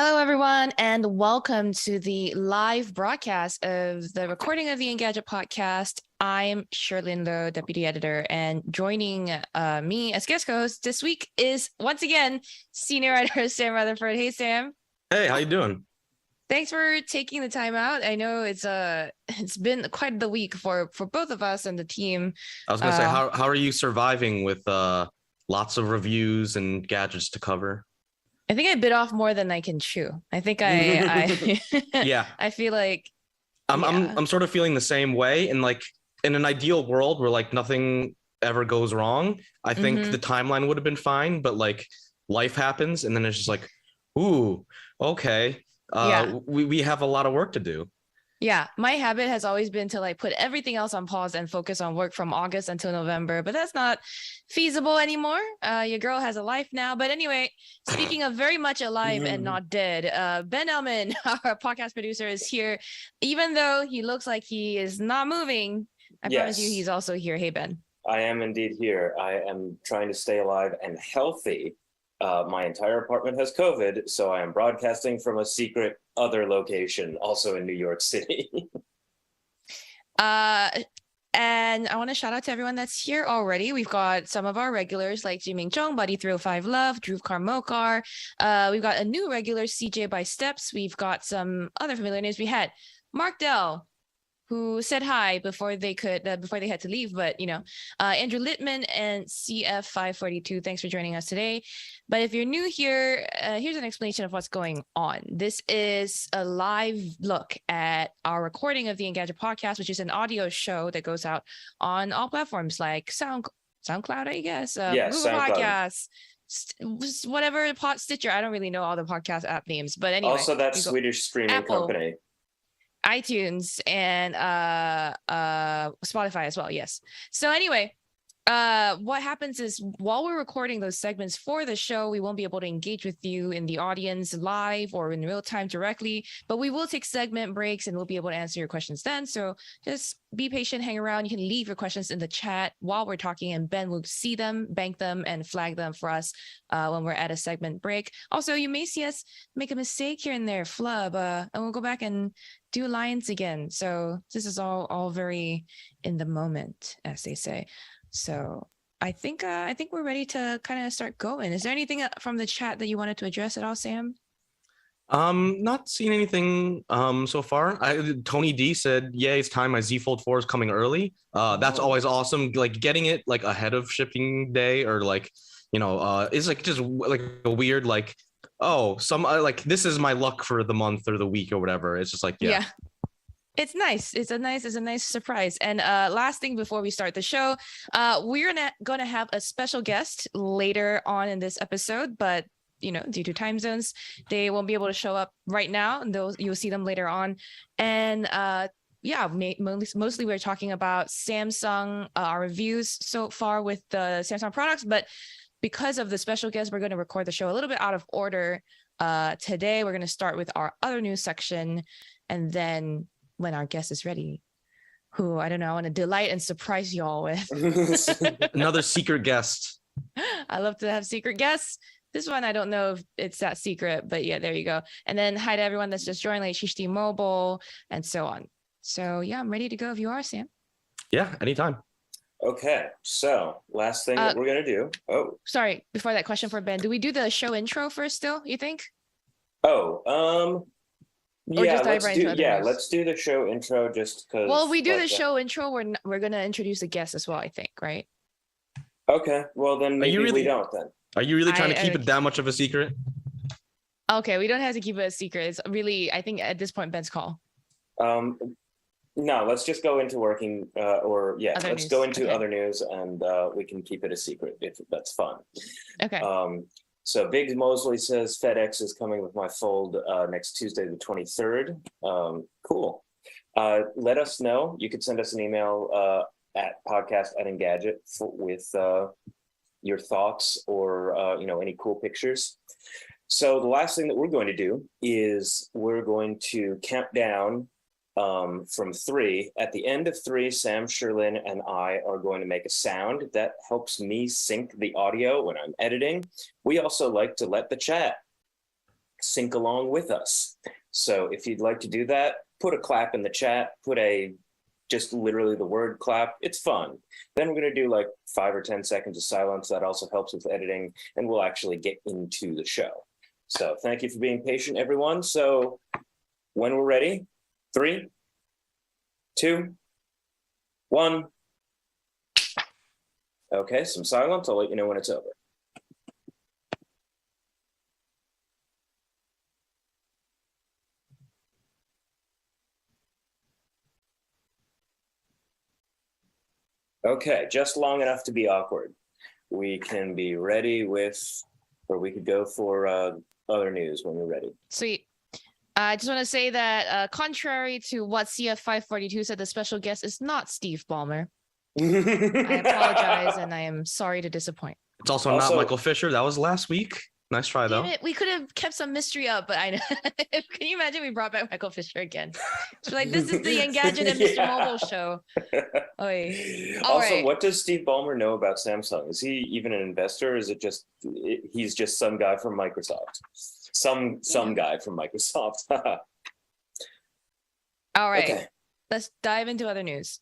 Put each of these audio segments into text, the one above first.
Hello, everyone, and welcome to the live broadcast of the recording of the Engadget podcast. I'm Sherlyn, the deputy editor, and joining me as guest host this week is once again senior writer Sam Rutherford. Hey, Sam. Hey, how you doing? Thanks for taking the time out. I know it's been quite the week for both of us and the team. I was gonna say, how are you surviving with lots of reviews and gadgets to cover? I think I bit off more than I can chew. I think I Yeah. I feel like I'm sort of feeling the same way. And like in an ideal world where like nothing ever goes wrong, I think the timeline would have been fine, but like life happens and then it's just like, ooh, okay. We have a lot of work to do. Yeah, my habit has always been to like put everything else on pause and focus on work from August until November, but that's not feasible anymore. Your girl has a life now. But anyway, speaking of very much alive and not dead, Ben Elman, our podcast producer, is here. Even though he looks like he is not moving, I promise you he's also here. Hey, Ben. I am indeed here. I am trying to stay alive and healthy. My entire apartment has COVID, so I am broadcasting from a secret other location, also in New York City. And I want to shout out to everyone that's here already. We've got some of our regulars like Jiming Chong, Buddy 305 Love, Dhruv Karmokar. We've got a new regular, CJ by Steps. We've got some other familiar names. We had Mark Dell, who said hi before they had to leave, but Andrew Littman and CF542, thanks for joining us today. But if you're new here, here's an explanation of what's going on. This is a live look at our recording of the Engadget podcast, which is an audio show that goes out on all platforms like SoundCloud, I guess, Google Podcasts, whatever, Stitcher. I don't really know all the podcast app names, but anyway. Also, that Swedish streaming Apple, company. iTunes and Spotify as well. Yes. So anyway, what happens is while we're recording those segments for the show, we won't be able to engage with you in the audience live or in real time directly, but we will take segment breaks and we'll be able to answer your questions then. So just be patient, hang around. You can leave your questions in the chat while we're talking, and Ben will see them, bank them, and flag them for us when we're at a segment break. Also, you may see us make a mistake here and there, flub, and we'll go back and do lines again. So this is all very in the moment, as they say. So I think we're ready to kind of start going. Is there anything from the chat that you wanted to address at all, Sam? Not seeing anything so far. Tony D said, "Yeah, it's time. My Z Fold 4 is coming early." That's always awesome. Like getting it like ahead of shipping day, or like it's like just like a weird like, oh, some like this is my luck for the month or the week or whatever. It's just like yeah. It's nice. It's a nice surprise. And last thing before we start the show, we're going to have a special guest later on in this episode, but due to time zones, they won't be able to show up right now. And you'll see them later on. And mostly we're talking about Samsung, our reviews so far with the Samsung products, but because of the special guest, we're going to record the show a little bit out of order. Today, we're going to start with our other news section, and then when our guest is ready, who I don't know, I want to delight and surprise y'all with another secret guest. I love to have secret guests. This one, I don't know if it's that secret, but yeah, there you go. And then hi to everyone that's just joined, like Shishti Mobile and so on. So yeah, I'm ready to go if you are, Sam. Yeah, anytime. Okay, so last thing that we're gonna do. Oh, sorry. Before that, question for Ben: do we do the show intro first? Still, you think? Yeah, let's do the show intro just because. Well, we do the show intro. We're gonna introduce a guest as well, I think, right? Okay, well then maybe we don't then. Are you really trying to keep it that much of a secret? Okay, we don't have to keep it a secret. It's really, I think at this point, Ben's call. No, let's just go into working, let's go into okay. other news, and we can keep it a secret if that's fun. Okay. So Biggs Mosley says FedEx is coming with my Fold next Tuesday, the 23rd. Cool. Let us know. You could send us an email at podcast@Engadget with your thoughts or any cool pictures. So the last thing that we're going to do is we're going to count down from 3. At the end of 3, Sam, Sherlyn, and I are going to make a sound that helps me sync the audio when I'm editing. We also like to let the chat sync along with us. So if you'd like to do that, put a clap in the chat, just literally the word clap. It's fun. Then we're going to do like 5 or 10 seconds of silence. That also helps with editing, and we'll actually get into the show. So thank you for being patient, everyone. So when we're ready, 3, 2, 1. Okay, some silence. I'll let you know when it's over. Okay, just long enough to be awkward. We can be ready with, or we could go for other news when we're ready. Sweet. I just want to say that contrary to what CF542 said, the special guest is not Steve Ballmer. I apologize, and I am sorry to disappoint. It's also not Michael Fisher. That was last week. Nice try, though. Damn it, we could have kept some mystery up, but I know. Can you imagine we brought back Michael Fisher again? So like, this is the Engadget and Mr. Mobile show. Oy. Also, what does Steve Ballmer know about Samsung? Is he even an investor? Or is it just he's just some guy from Microsoft? Some guy from Microsoft. All right, okay. Let's dive into other news.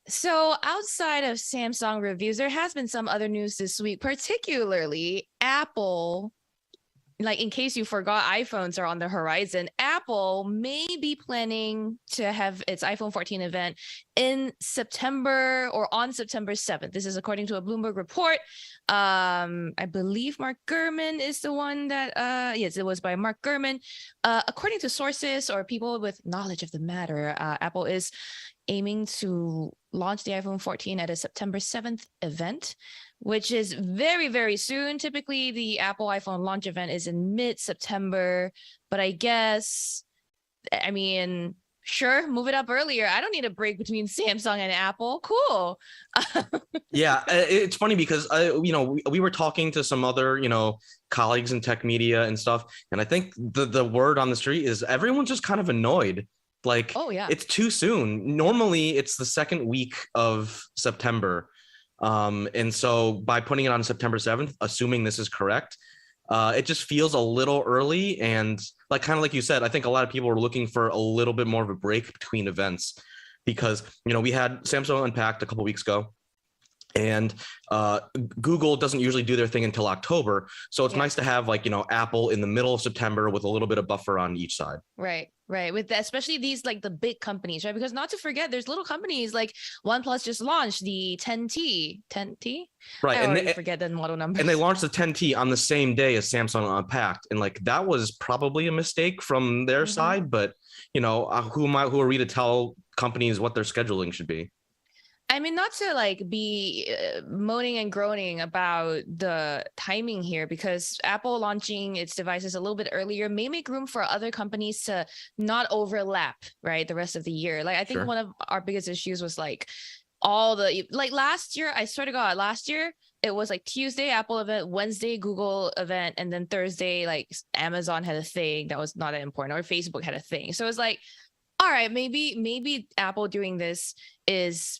So outside of Samsung reviews, there has been some other news this week, particularly Apple. Like, in case you forgot, iPhones are on the horizon. Apple may be planning to have its iPhone 14 event in September or on September 7th. This is according to a Bloomberg report. I believe Mark Gurman is the one that, yes, it was by Mark Gurman. According to sources or people with knowledge of the matter, Apple is aiming to launch the iPhone 14 at a September 7th event, which is very, very soon. Typically, the Apple iPhone launch event is in mid-September, but I guess, I mean, sure, move it up earlier. I don't need a break between Samsung and Apple. Cool. Yeah, it's funny because we were talking to some other colleagues in tech media and stuff, and I think the word on the street is everyone's just kind of annoyed. Like, oh yeah, it's too soon. Normally, it's the second week of September. And so by putting it on September 7th, assuming this is correct, it just feels a little early. And like, kind of like you said, I think a lot of people are looking for a little bit more of a break between events because, we had Samsung Unpacked a couple weeks ago. And Google doesn't usually do their thing until October. So it's nice to have Apple in the middle of September with a little bit of buffer on each side. Right. With that, especially these like the big companies, right? Because not to forget, there's little companies like OnePlus just launched the 10T. Right. I already forget the model number. And they launched the 10T on the same day as Samsung Unpacked. And like, that was probably a mistake from their side. But, who are we to tell companies what their scheduling should be? I mean, not to like be moaning and groaning about the timing here, because Apple launching its devices a little bit earlier may make room for other companies to not overlap, right, the rest of the year. Like, I think one of our biggest issues was like all the, like last year, I swear to God, last year, it was like Tuesday, Apple event, Wednesday, Google event, and then Thursday, like Amazon had a thing that was not that important, or Facebook had a thing. So it's like, all right, maybe Apple doing this is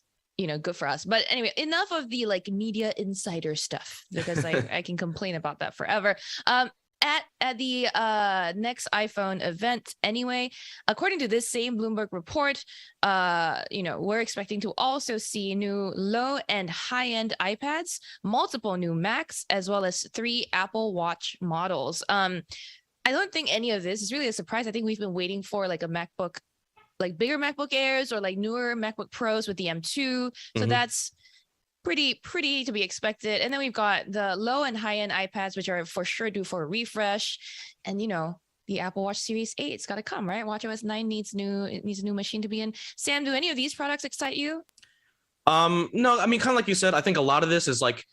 good for us. But anyway, enough of the like media insider stuff, because I can complain about that forever. At the next iPhone event anyway, according to this same Bloomberg report, we're expecting to also see new low and high-end iPads, multiple new Macs, as well as 3 Apple Watch models. I don't think any of this is really a surprise. I think we've been waiting for like a MacBook, like bigger MacBook Airs or like newer MacBook Pros with the M2. So that's pretty to be expected. And then we've got the low and high end iPads, which are for sure due for a refresh. And the Apple Watch Series 8, it's got to come, right? WatchOS 9 needs a new machine to be in. Sam, do any of these products excite you? No, I mean, kind of like you said, I think a lot of this is like,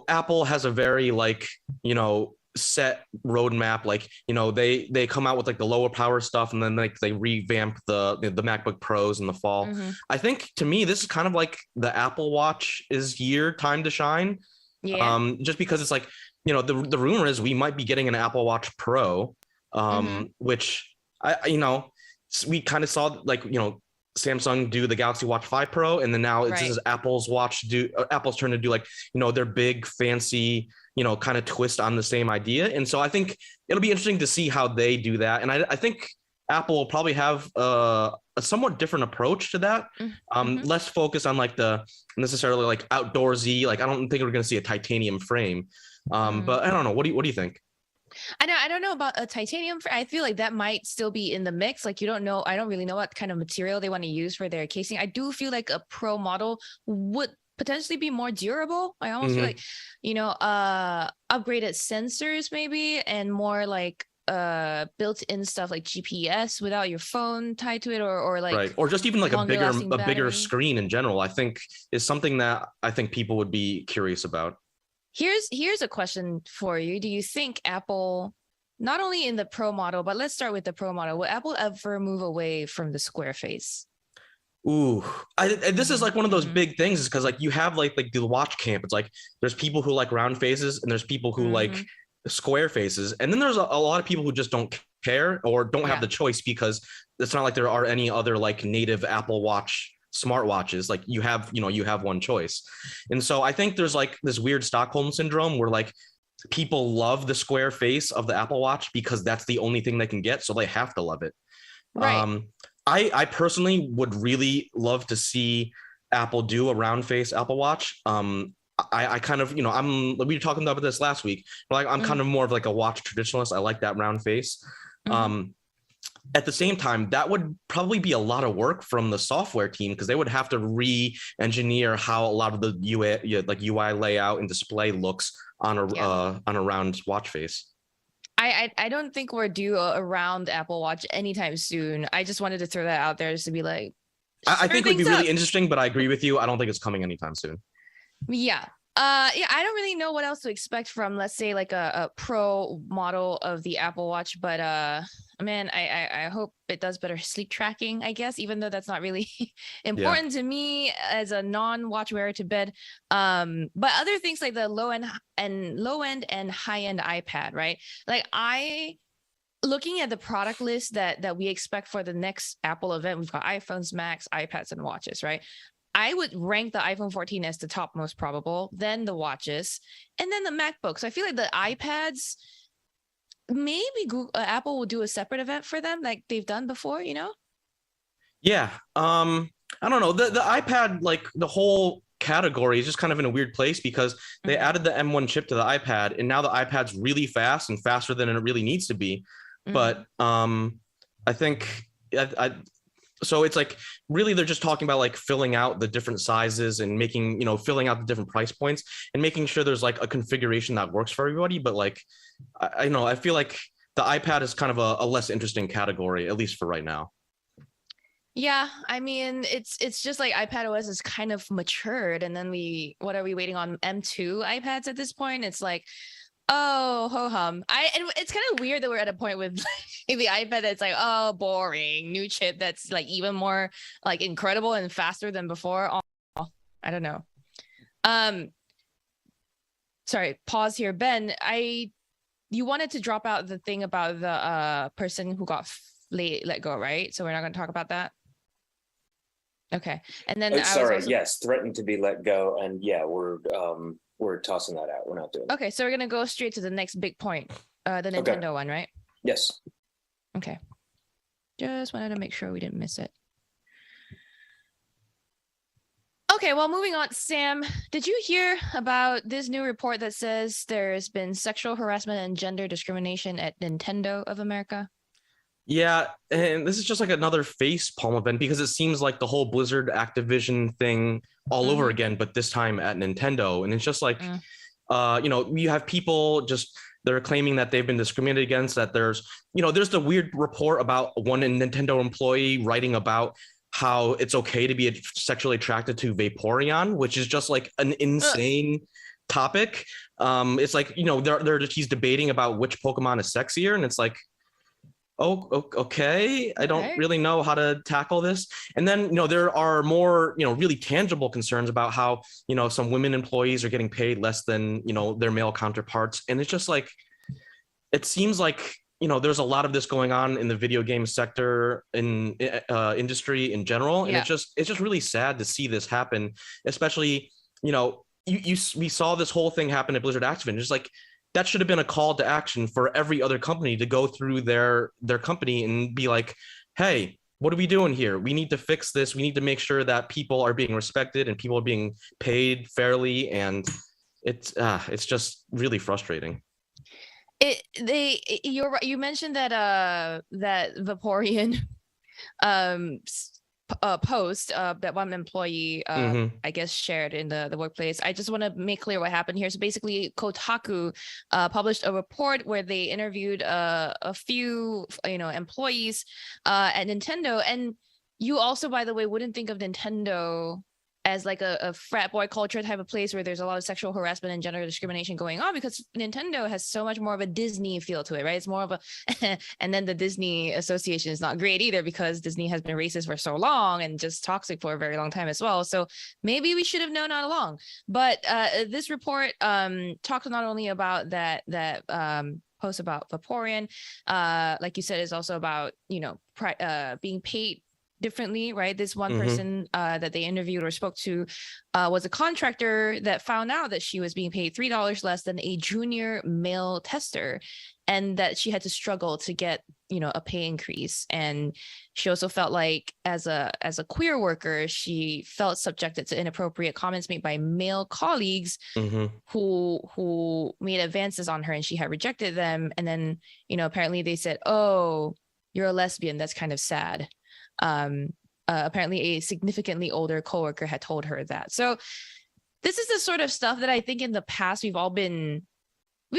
Apple has a very like, set roadmap. Like, they come out with like the lower power stuff, and then like they revamp the MacBook Pros in the fall. I think to me, this is kind of like the Apple Watch is time to shine. Just because it's like, the rumor is we might be getting an Apple Watch Pro, which we kind of saw like, Samsung do the Galaxy Watch 5 Pro, and then now this is Apple's Apple's turn to do like, their big fancy, kind of twist on the same idea. And so I think it'll be interesting to see how they do that. And I think Apple will probably have a somewhat different approach to that. Less focus on like the necessarily like outdoorsy, like I don't think we're going to see a titanium frame. But I don't know. What do you think? I don't know about a titanium. I feel like that might still be in the mix. Like, you don't know. I don't really know what kind of material they want to use for their casing. I do feel like a Pro model would potentially be more durable. I almost feel like, upgraded sensors maybe, and more like built-in stuff like GPS without your phone tied to it, or like or just even like a bigger battery. screen in general, I think is something that I think people would be curious about. Here's a question for you. Do you think Apple, not only in the Pro model, but let's start with the Pro model, will Apple ever move away from the square face? Ooh, this is like one of those big things, is because like you have like the watch camp. It's like there's people who like round faces and there's people who like square faces, and then there's a lot of people who just don't care or don't have the choice, because it's not like there are any other like native Apple Watch smartwatches. Like you have one choice. And so I think there's like this weird Stockholm syndrome where like people love the square face of the Apple Watch because that's the only thing they can get, so they have to love it. I personally would really love to see Apple do a round face Apple Watch. I kind of, we were talking about this last week, but like I'm kind of more of like a watch traditionalist. I like that round face. At the same time, that would probably be a lot of work from the software team, because they would have to re-engineer how a lot of the UI layout and display looks on a round watch face. I don't think we're due a round Apple Watch anytime soon. I just wanted to throw that out there just to be like, I think it would be really interesting, but I agree with you. I don't think it's coming anytime soon. Yeah. I don't really know what else to expect from, let's say, like a Pro model of the Apple Watch, but man, I hope it does better sleep tracking, I guess, even though that's not really important to me as a non-watch wearer to bed. But other things like the low end and high end iPad, right? Like looking at the product list that we expect for the next Apple event, we've got iPhones, Macs, iPads, and watches, right? I would rank the iPhone 14 as the top most probable, then the watches, and then the MacBook. So I feel like the iPads, maybe Apple will do a separate event for them like they've done before, Yeah. I don't know. The iPad, like the whole category is just kind of in a weird place, because they added the M1 chip to the iPad, and now the iPad's really fast and faster than it really needs to be. But I think so it's like really they're just talking about like filling out the different sizes and making, filling out the different price points and making sure there's like a configuration that works for everybody. But like, I feel like the iPad is kind of a less interesting category, at least for right now. Yeah, I mean, it's just like iPadOS is kind of matured, and then what are we waiting on, M2 iPads at this point? It's like, oh, ho hum. And it's kind of weird that we're at a point with like, the iPad that's like, oh, boring, new chip that's like even more like incredible and faster than before. Oh, I don't know. Sorry, pause here, Ben. You wanted to drop out the thing about the person who got let go, right? So we're not going to talk about that. Okay, and then yes, threatened to be let go, and yeah, we're tossing that out. We're not doing it. Okay, so we're gonna go straight to the next big point, the Nintendo one, right? Yes. Okay. Just wanted to make sure we didn't miss it. Okay, well, moving on. Sam, did you hear about this new report that says there's been sexual harassment and gender discrimination at Nintendo of America? Yeah, and this is just like another facepalm event, because it seems like the whole Blizzard Activision thing all over again, but this time at Nintendo. And it's just like, you have people they're claiming that they've been discriminated against, that there's the weird report about one Nintendo employee writing about how it's okay to be sexually attracted to Vaporeon, which is just like an insane topic. It's like, he's debating about which Pokemon is sexier, and it's like, oh, okay. I don't really know how to tackle this. And then, there are more, really tangible concerns about how, some women employees are getting paid less than, their male counterparts. And it's just like, it seems like there's a lot of this going on in the video game sector in industry in general, and Yeah. it's just really sad to see this happen, especially we saw this whole thing happen at Blizzard Activision. Just like that should have been a call to action for every other company to go through their company and be like, hey, what are we doing here? We need to fix this. We need to make sure that people are being respected and people are being paid fairly, and it's just really frustrating. You're right. You mentioned that that Vaporeon post that one employee I guess shared in the workplace. I just want to make clear what happened here. So basically, Kotaku published a report where they interviewed a few employees at Nintendo. And you also, by the way, wouldn't think of Nintendo as like a frat boy culture type of place where there's a lot of sexual harassment and gender discrimination going on, because Nintendo has so much more of a Disney feel to it, right? It's more of a and then the Disney association is not great either, because Disney has been racist for so long and just toxic for a very long time as well. So maybe we should have known all along. But this report talked not only about that post about Vaporeon, like you said, is also about being paid differently, right? This one person that they interviewed or spoke to was a contractor that found out that she was being paid $3 less than a junior male tester, and that she had to struggle to get a pay increase. And she also felt like as a queer worker, she felt subjected to inappropriate comments made by male colleagues who made advances on her, and she had rejected them. And then apparently they said, "Oh, you're a lesbian, that's kind of sad." Apparently a significantly older coworker had told her that. So this is the sort of stuff that I think in the past we've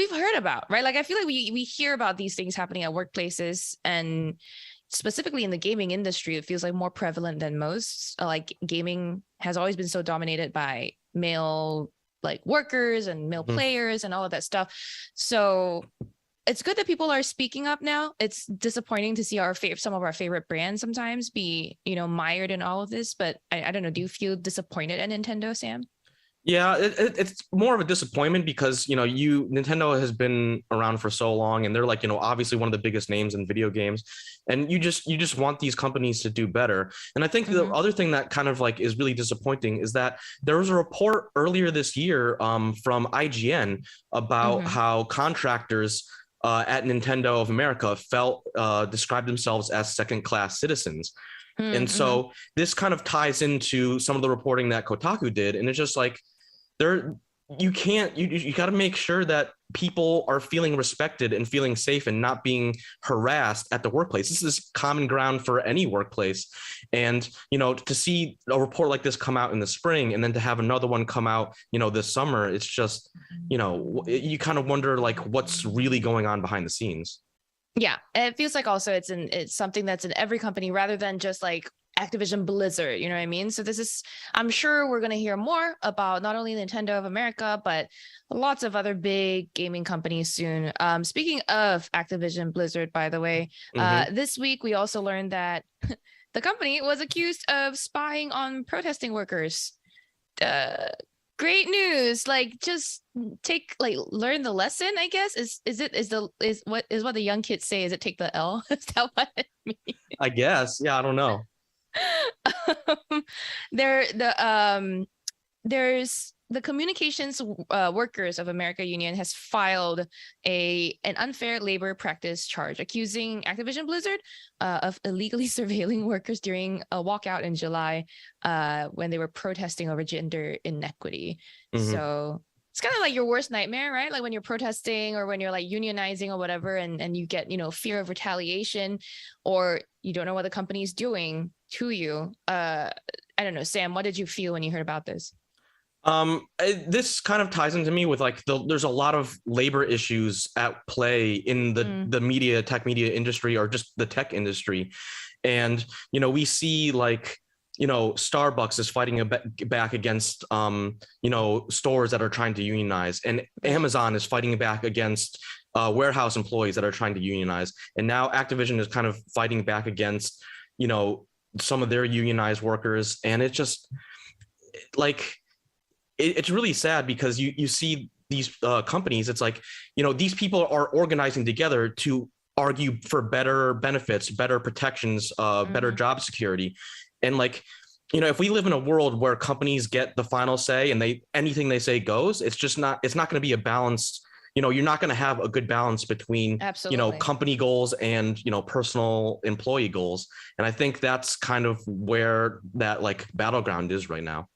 heard about, right? Like I feel like we hear about these things happening at workplaces, and specifically in the gaming industry, it feels like more prevalent than most. Like gaming has always been so dominated by male workers and male players and all of that stuff. So it's good that people are speaking up now. It's disappointing to see some of our favorite brands sometimes be, mired in all of this. But I don't know. Do you feel disappointed at Nintendo, Sam? Yeah, it's more of a disappointment because Nintendo has been around for so long, and they're obviously one of the biggest names in video games, and you just want these companies to do better. And I think the other thing that kind of is really disappointing is that there was a report earlier this year from IGN about how contractors at Nintendo of America described themselves as second-class citizens. And so this kind of ties into some of the reporting that Kotaku did. And it's just you got to make sure that people are feeling respected and feeling safe and not being harassed at the workplace. This is common ground for any workplace. And, to see a report like this come out in the spring and then to have another one come out, this summer, it's just, you kind of wonder what's really going on behind the scenes. Yeah, it feels like also it's something that's in every company rather than just Activision Blizzard, you know what I mean? So I'm sure we're going to hear more about not only Nintendo of America, but lots of other big gaming companies soon. Speaking of Activision Blizzard, by the way, this week we also learned that the company was accused of spying on protesting workers. Great news. Just learn the lesson, I guess. Is what the young kids say? Is it take the L? Is that what it means? I guess. Yeah, I don't know. There's the Communications Workers of America Union has filed an unfair labor practice charge accusing Activision Blizzard of illegally surveilling workers during a walkout in July when they were protesting over gender inequity. So it's kind of like your worst nightmare, right? Like when you're protesting or when you're unionizing or whatever, and you get, fear of retaliation, or you don't know what the company's doing to you. I don't know, Sam, what did you feel when you heard about this? This kind of ties into me with there's a lot of labor issues at play in the tech media industry, or just the tech industry. And, we see Starbucks is fighting back against, stores that are trying to unionize, and Amazon is fighting back against warehouse employees that are trying to unionize. And now Activision is kind of fighting back against, some of their unionized workers. And it's just it's really sad because you see these companies, it's these people are organizing together to argue for better benefits, better protections, better job security. And like, you know, if we live in a world where companies get the final say and anything they say goes, it's not going to be a balanced, you know, you're not going to have a good balance between, you know, company goals and, you know, personal employee goals. And I think that's kind of where that like battleground is right now.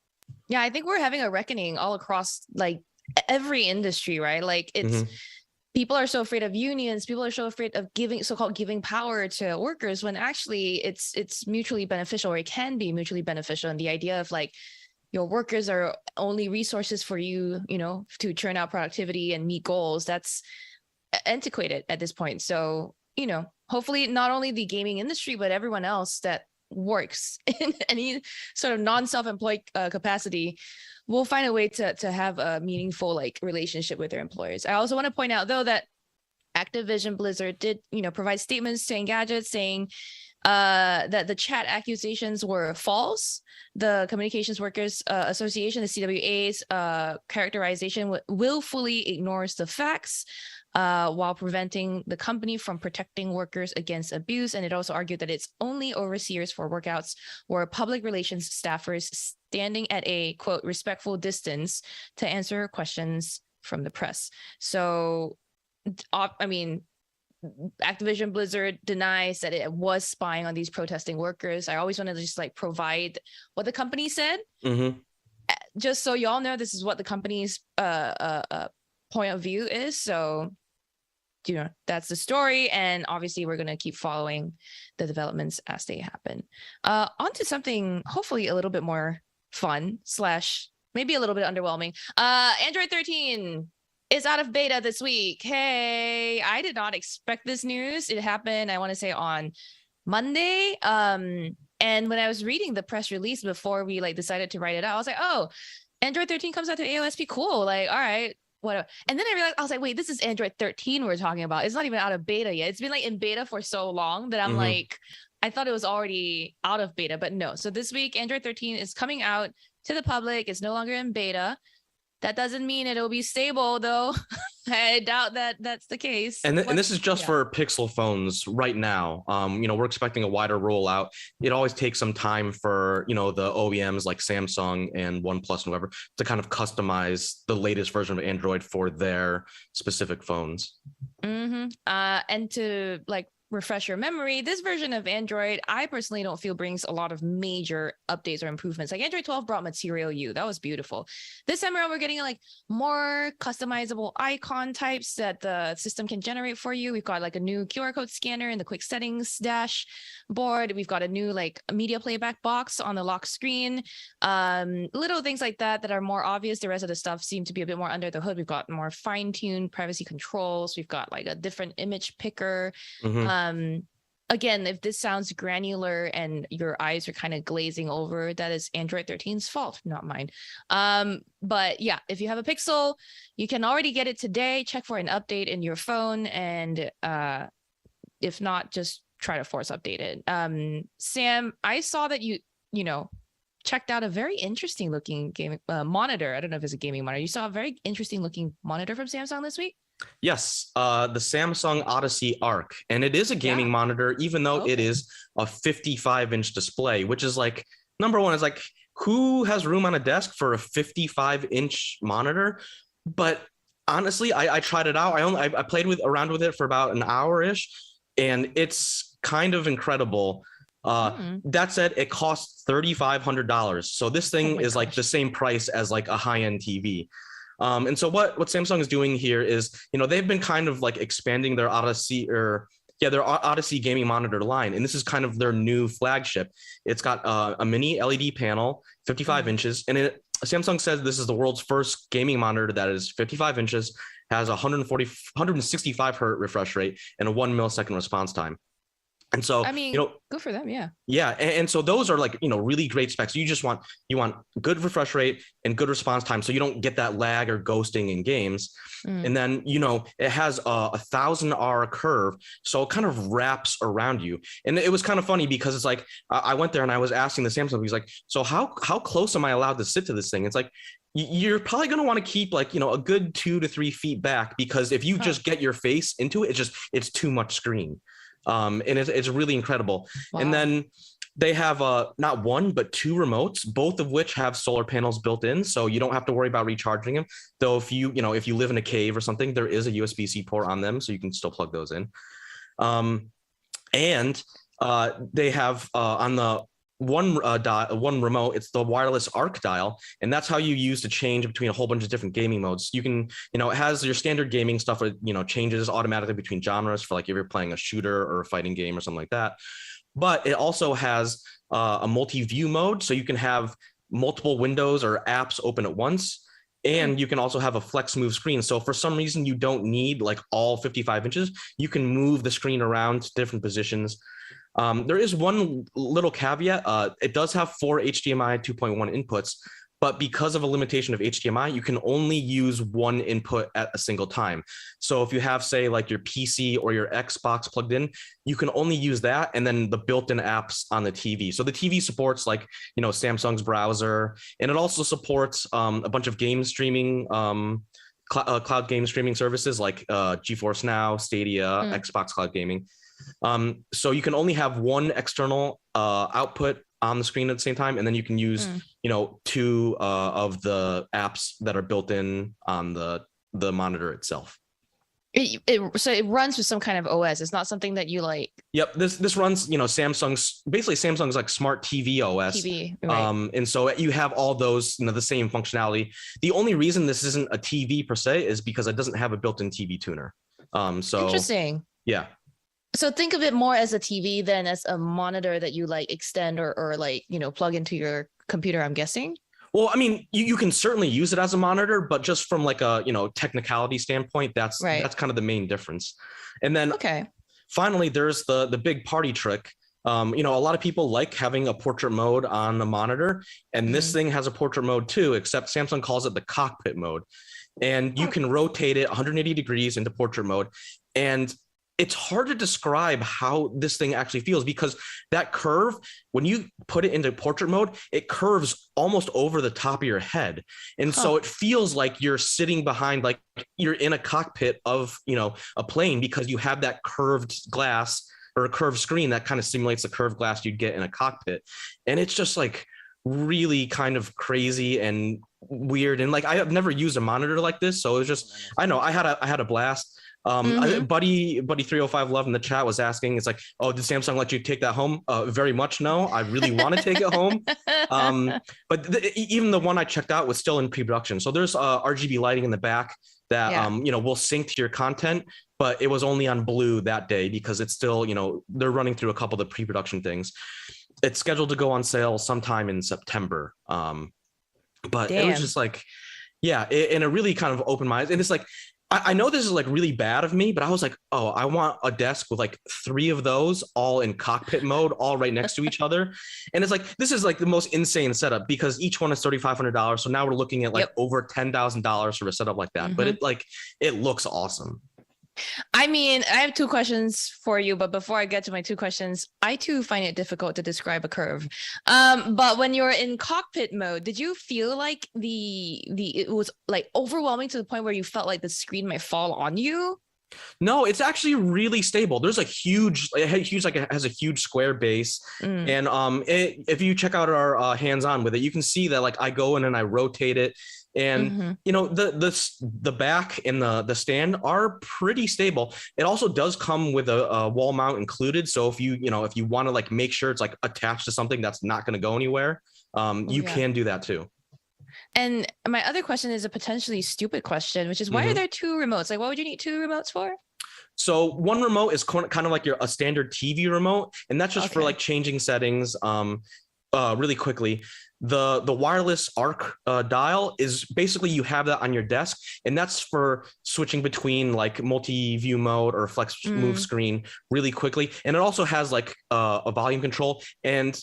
Yeah, I think we're having a reckoning all across like every industry, right? Like it's people are so afraid of unions, people are so afraid of so-called giving power to workers, when actually it's mutually beneficial, or it can be mutually beneficial. And the idea of like your workers are only resources for you, you know, to churn out productivity and meet goals, that's antiquated at this point. So, you know, hopefully not only the gaming industry, but everyone else that works in any sort of non-self-employed capacity will find a way to have a meaningful like relationship with their employers. I also want to point out though that Activision Blizzard did, you know, provide statements to Engadget saying that the chat accusations were false. The Communications Workers Association, the CWA's characterization willfully ignores the facts while preventing the company from protecting workers against abuse. And it also argued that its only overseers for workouts were public relations staffers standing at a, quote, respectful distance to answer questions from the press. So, I mean, Activision Blizzard denies that it was spying on these protesting workers. I always want to just like provide what the company said, just so y'all know this is what the company's point of view is. So, you know, that's the story, and obviously we're going to keep following the developments as they happen. On to something hopefully a little bit more fun / maybe a little bit underwhelming. Android 13 is out of beta this week. Hey, I did not expect this news. It happened, I want to say, on Monday. And when I was reading the press release before we like decided to write it out, I was like, oh, Android 13 comes out to AOSP. Cool. Like, all right, whatever. And then I realized, I was like, wait, this is Android 13 we're talking about. It's not even out of beta yet. It's been like in beta for so long that I'm like, I thought it was already out of beta, but no. So this week, Android 13 is coming out to the public. It's no longer in beta. That doesn't mean it'll be stable, though. I doubt that that's the case. And this is just for Pixel phones right now. You know, we're expecting a wider rollout. It always takes some time for, you know, the OEMs like Samsung and OnePlus and whoever to kind of customize the latest version of Android for their specific phones. And to like refresh your memory, this version of Android, I personally don't feel brings a lot of major updates or improvements. Like Android 12 brought Material You. That was beautiful. This time around, we're getting like more customizable icon types that the system can generate for you. We've got like a new QR code scanner in the quick settings dashboard. We've got a new like media playback box on the lock screen. Little things like that are more obvious. The rest of the stuff seem to be a bit more under the hood. We've got more fine-tuned privacy controls. We've got like a different image picker. Again, if this sounds granular and your eyes are kind of glazing over, that is Android 13's fault, not mine. But yeah, if you have a Pixel, you can already get it today. Check for an update in your phone, and if not, just try to force update it. Sam, I saw that you know, checked out a very interesting looking gaming monitor. I don't know if it's a gaming monitor. You saw a very interesting looking monitor from Samsung this week? Yes, the Samsung Odyssey Arc, and it is a gaming monitor, even though it is a 55-inch display, which is like, number one, is like, who has room on a desk for a 55-inch monitor? But honestly, I tried it out. I played around with it for about an hour-ish, and it's kind of incredible. That said, it costs $3,500. So this thing is like the same price as like a high-end TV. And so what Samsung is doing here is, you know, they've been kind of like expanding their Odyssey gaming monitor line. And this is kind of their new flagship. It's got a mini LED panel, 55 inches. And Samsung says this is the world's first gaming monitor that is 55 inches, has 165 hertz refresh rate, and a 1 millisecond response time. And so, I mean, you know, good for them. Yeah. Yeah. And so those are like, you know, really great specs. You want good refresh rate and good response time, so you don't get that lag or ghosting in games. And then, you know, it has a 1,000R curve, so it kind of wraps around you. And it was kind of funny because it's like, I went there and I was asking the Samsung, he's like, so how close am I allowed to sit to this thing? It's like, you're probably going to want to keep like, a good 2 to 3 feet back, because if you just get your face into it, it's too much screen. And it's really incredible. Wow. And then they have not one, but 2 remotes, both of which have solar panels built in. So you don't have to worry about recharging them. Though if you live in a cave or something, there is a USB-C port on them, so you can still plug those in. And they have on the one remote, it's the wireless Arc dial, and that's how you use to change between a whole bunch of different gaming modes. You can, it has your standard gaming stuff, changes automatically between genres for like if you're playing a shooter or a fighting game or something like that. But it also has a multi-view mode, so you can have multiple windows or apps open at once. And you can also have a flex move screen. So for some reason you don't need like all 55 inches, you can move the screen around to different positions. There is one little caveat. It does have 4 HDMI 2.1 inputs, but because of a limitation of HDMI, you can only use one input at a single time. So if you have, say, like your PC or your Xbox plugged in, you can only use that and then the built-in apps on the TV. So the TV supports like, Samsung's browser, and it also supports a bunch of game streaming, cloud game streaming services like GeForce Now, Stadia, Xbox Cloud Gaming. So you can only have one external output on the screen at the same time, and then you can use 2 of the apps that are built in on the monitor itself. So it runs with some kind of OS. It's not something that you like. Yep, this runs Samsung's like smart TV OS. TV, right. And so you have all those the same functionality. The only reason this isn't a TV per se is because it doesn't have a built-in TV tuner. So interesting. Yeah. So think of it more as a TV than as a monitor that you like extend or like, plug into your computer, I'm guessing. Well, I mean, you can certainly use it as a monitor, but just from like a, technicality standpoint, that's kind of the main difference. And then finally, there's the big party trick. A lot of people like having a portrait mode on a monitor, and this thing has a portrait mode too, except Samsung calls it the cockpit mode. And you can rotate it 180 degrees into portrait mode. And it's hard to describe how this thing actually feels, because that curve, when you put it into portrait mode, it curves almost over the top of your head. And so it feels like you're sitting behind, like you're in a cockpit of, a plane, because you have that curved glass or a curved screen that kind of simulates the curved glass you'd get in a cockpit. And it's just like really kind of crazy and weird. And like, I have never used a monitor like this. So it was just, I had a blast. Buddy 305 Love in the chat was asking, it's like, oh, did Samsung let you take that home? Very much no. I really want to take it home. But even the one I checked out was still in pre-production. So there's RGB lighting in the back that will sync to your content, but it was only on blue that day because it's still, they're running through a couple of the pre-production things. It's scheduled to go on sale sometime in September. But it was just like, and it really kind of opened my eyes. And it's like, I know this is like really bad of me, but I was like, oh, I want a desk with like 3 of those all in cockpit mode, all right next to each other. And it's like, this is like the most insane setup, because each one is $3,500. So now we're looking at like over $10,000 for a setup like that. But it looks awesome. I mean, I have 2 questions for you, but before I get to my 2 questions, I too find it difficult to describe a curve. But when you're in cockpit mode, did you feel like it was like overwhelming to the point where you felt like the screen might fall on you? No, it's actually really stable. There's it has a huge square base. And if you check out our hands-on with it, you can see that like I go in and I rotate it. And the back and the stand are pretty stable. It also does come with a wall mount included. So if you want to like make sure it's like attached to something that's not going to go anywhere, you can do that too. And my other question is a potentially stupid question, which is why are there 2 remotes? Like, what would you need 2 remotes for? So one remote is kind of like a standard TV remote, and that's just for like changing settings really quickly. The wireless Arc dial is basically, you have that on your desk, and that's for switching between like multi-view mode or flex move screen really quickly. And it also has like a volume control, and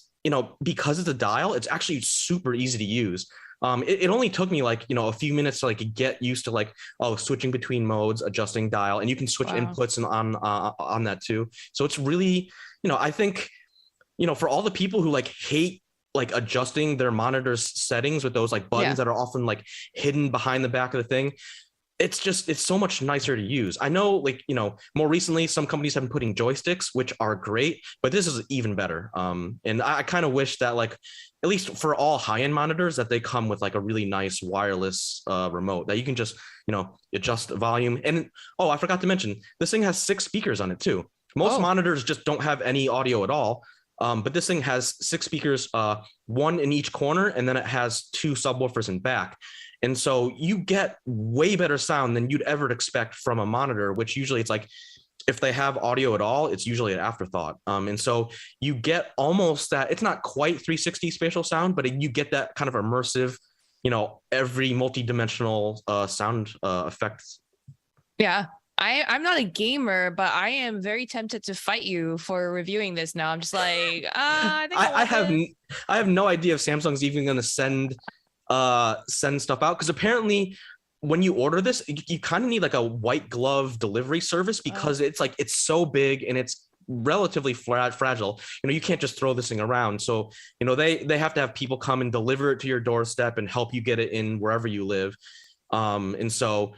because it's a dial, it's actually super easy to use. It only took me like a few minutes to like get used to like switching between modes, adjusting dial, and you can switch inputs and on that too. So it's really I think for all the people who like hate like adjusting their monitor's settings with those like buttons that are often like hidden behind the back of the thing. It's so much nicer to use. I know, like, more recently some companies have been putting joysticks, which are great, but this is even better. And I kind of wish that, like, at least for all high-end monitors, that they come with like a really nice wireless remote that you can just adjust the volume. And I forgot to mention, this thing has 6 speakers on it too. Most monitors just don't have any audio at all. But this thing has 6 speakers, 1 in each corner, and then it has 2 subwoofers in back. And so you get way better sound than you'd ever expect from a monitor, which usually it's like, if they have audio at all, it's usually an afterthought. And so you get almost that, it's not quite 360 spatial sound, but you get that kind of immersive, every multi-dimensional sound effects. Yeah. I'm not a gamer, but I am very tempted to fight you for reviewing this now. I'm just like, I think I have no idea if Samsung's even going to send stuff out, because apparently when you order this, you kind of need like a white glove delivery service, because it's so big and it's relatively fragile. You can't just throw this thing around. So they have to have people come and deliver it to your doorstep and help you get it in wherever you live. And so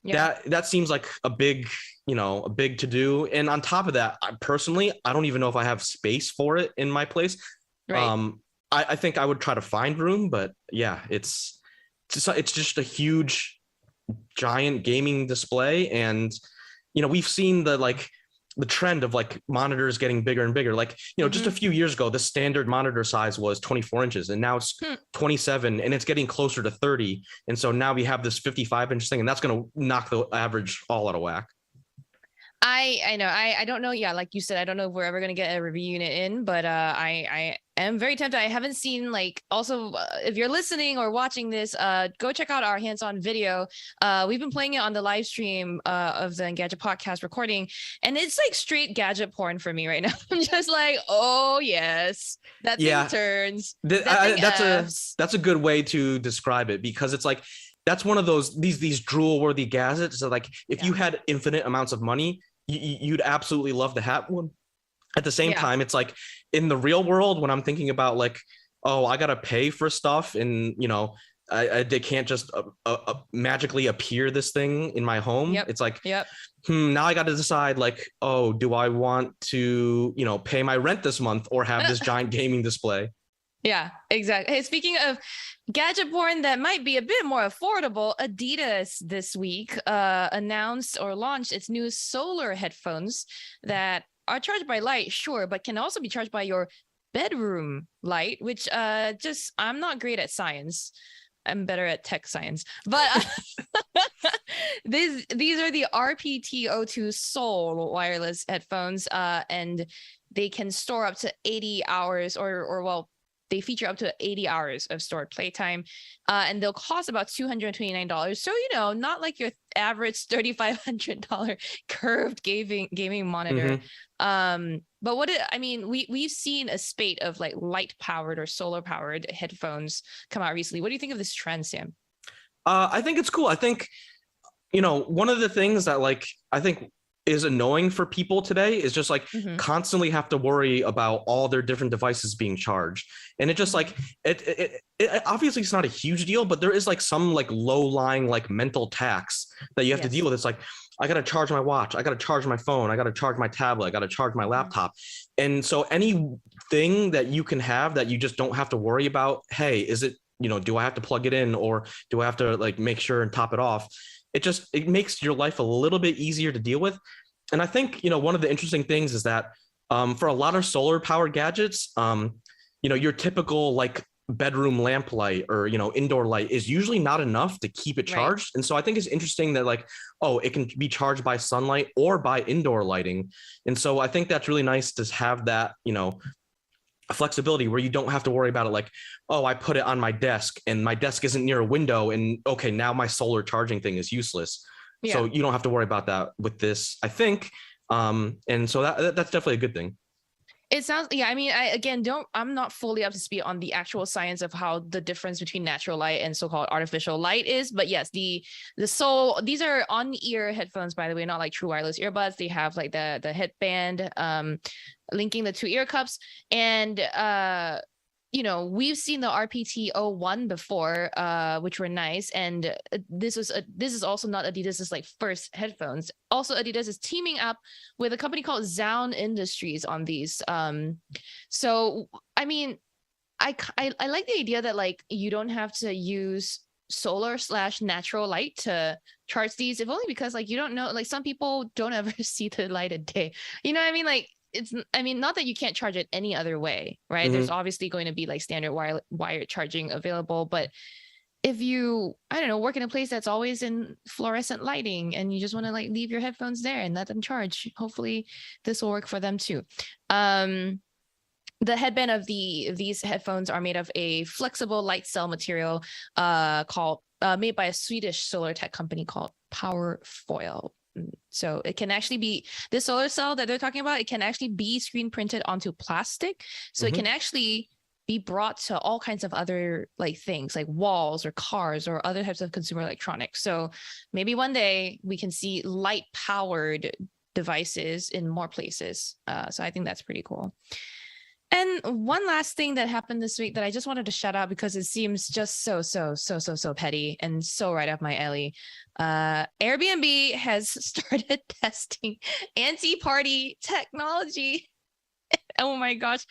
that seems like a big to do. And on top of that, I don't even know if I have space for it in my place. Right. I think I would try to find room, but yeah, it's just a huge, giant gaming display. And, we've seen the trend of like monitors getting bigger and bigger. Like, just a few years ago, the standard monitor size was 24 inches, and now it's 27, and it's getting closer to 30. And so now we have this 55-inch thing, and that's going to knock the average all out of whack. I know. I don't know. Yeah, like you said, I don't know if we're ever going to get a review unit in, but I am very tempted. I haven't seen, like, also, if you're listening or watching this, go check out our hands-on video. We've been playing it on the live stream of the Engadget podcast recording, and it's like straight gadget porn for me right now. I'm just like, oh yes, that thing turns. That's a good way to describe it, because it's like, that's one of these drool-worthy gadgets. So like, if you had infinite amounts of money, you'd absolutely love to have one. At the same time, it's like, in the real world, when I'm thinking about like, I gotta pay for stuff, and they can't just magically appear this thing in my home. It's like, now I got to decide, like, do I want to pay my rent this month or have this giant gaming display? Yeah, exactly. Hey, speaking of gadget porn that might be a bit more affordable, Adidas this week announced or launched its new solar headphones that are charged by light, sure, but can also be charged by your bedroom light, which I'm not great at science. I'm better at tech science, but these are the RPT02 Soul wireless headphones, and they can store up to 80 hours they feature up to 80 hours of stored playtime, and they'll cost about $229. So, not like your average $3,500 curved gaming monitor. But we've seen a spate of like light powered or solar powered headphones come out recently. What do you think of this trend, Sam? I think it's cool. I think, one of the things that like, I think is annoying for people today is just like constantly have to worry about all their different devices being charged. And it just like, it obviously it's not a huge deal, but there is like some like low lying like mental tax that you have to deal with. It's like, I got to charge my watch, I got to charge my phone, I got to charge my tablet, I got to charge my laptop. And so anything that you can have that you just don't have to worry about, hey, is it, do I have to plug it in, or do I have to like make sure and top it off? It makes your life a little bit easier to deal with. And I think, one of the interesting things is that for a lot of solar powered gadgets, your typical like bedroom lamp light or, indoor light is usually not enough to keep it charged. Right. And so I think it's interesting that like, it can be charged by sunlight or by indoor lighting. And so I think that's really nice to have that, flexibility where you don't have to worry about it like, I put it on my desk and my desk isn't near a window, and okay, now my solar charging thing is useless. So you don't have to worry about that with this, I think. And so that's definitely a good thing. It sounds, I'm not fully up to speed on the actual science of how the difference between natural light and so-called artificial light is. But yes, these are on-ear headphones, by the way, not like true wireless earbuds. They have like the headband linking the 2 ear cups. And we've seen the RPT-01 before, which were nice. And this is also not Adidas's like first headphones. Also, Adidas is teaming up with a company called Zone Industries on these. So I mean, I like the idea that like you don't have to use solar/natural light to charge these, if only because like you don't know, like some people don't ever see the light of day. You know what I mean? Like not that you can't charge it any other way, right? Mhm. There's obviously going to be like standard wired charging available, but if you, I don't know, work in a place that's always in fluorescent lighting and you just want to like leave your headphones there and let them charge, hopefully this will work for them too. The headband of these headphones are made of a flexible light cell material made by a Swedish solar tech company called Powerfoil. So it can actually be, this solar cell that they're talking about, it can actually be screen printed onto plastic. So it can actually be brought to all kinds of other like things like walls or cars or other types of consumer electronics. So maybe one day we can see light powered devices in more places. So I think that's pretty cool. And one last thing that happened this week that I just wanted to shout out because it seems just so petty and so right up my alley. Airbnb has started testing anti-party technology. Oh my gosh.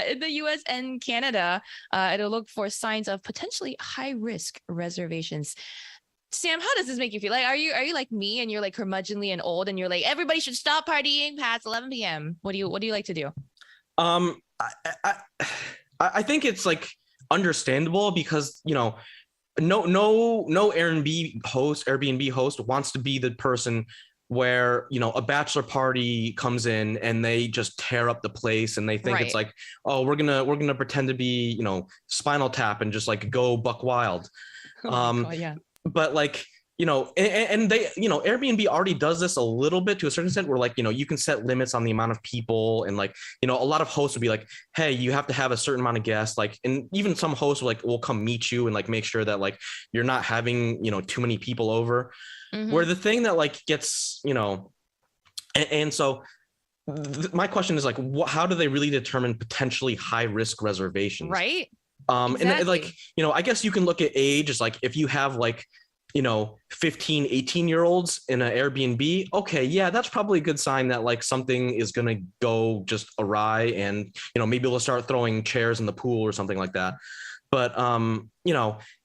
In the US and Canada, it'll look for signs of potentially high-risk reservations. Sam, how does this make you feel? Like, are you like me and you're like curmudgeonly and old and you're like, everybody should stop partying past 11 p.m.? What do you like to do? I think it's like understandable because no Airbnb host wants to be the person where a bachelor party comes in and they just tear up the place and they think it's like, oh, we're gonna pretend to be Spinal Tap and just like go buck wild. God, yeah. But like and they Airbnb already does this a little bit to a certain extent where like you can set limits on the amount of people and like a lot of hosts would be like, hey, you have to have a certain amount of guests, like, and even some hosts will come meet you and like make sure that like you're not having too many people over. Where the thing that like gets and so my question is like, how do they really determine potentially high risk reservations, right? Exactly. And like I guess you can look at age. It's like if you have like 15, 18-year-olds in an Airbnb, okay, yeah, that's probably a good sign that like something is going to go just awry and, maybe we'll start throwing chairs in the pool or something like that. But,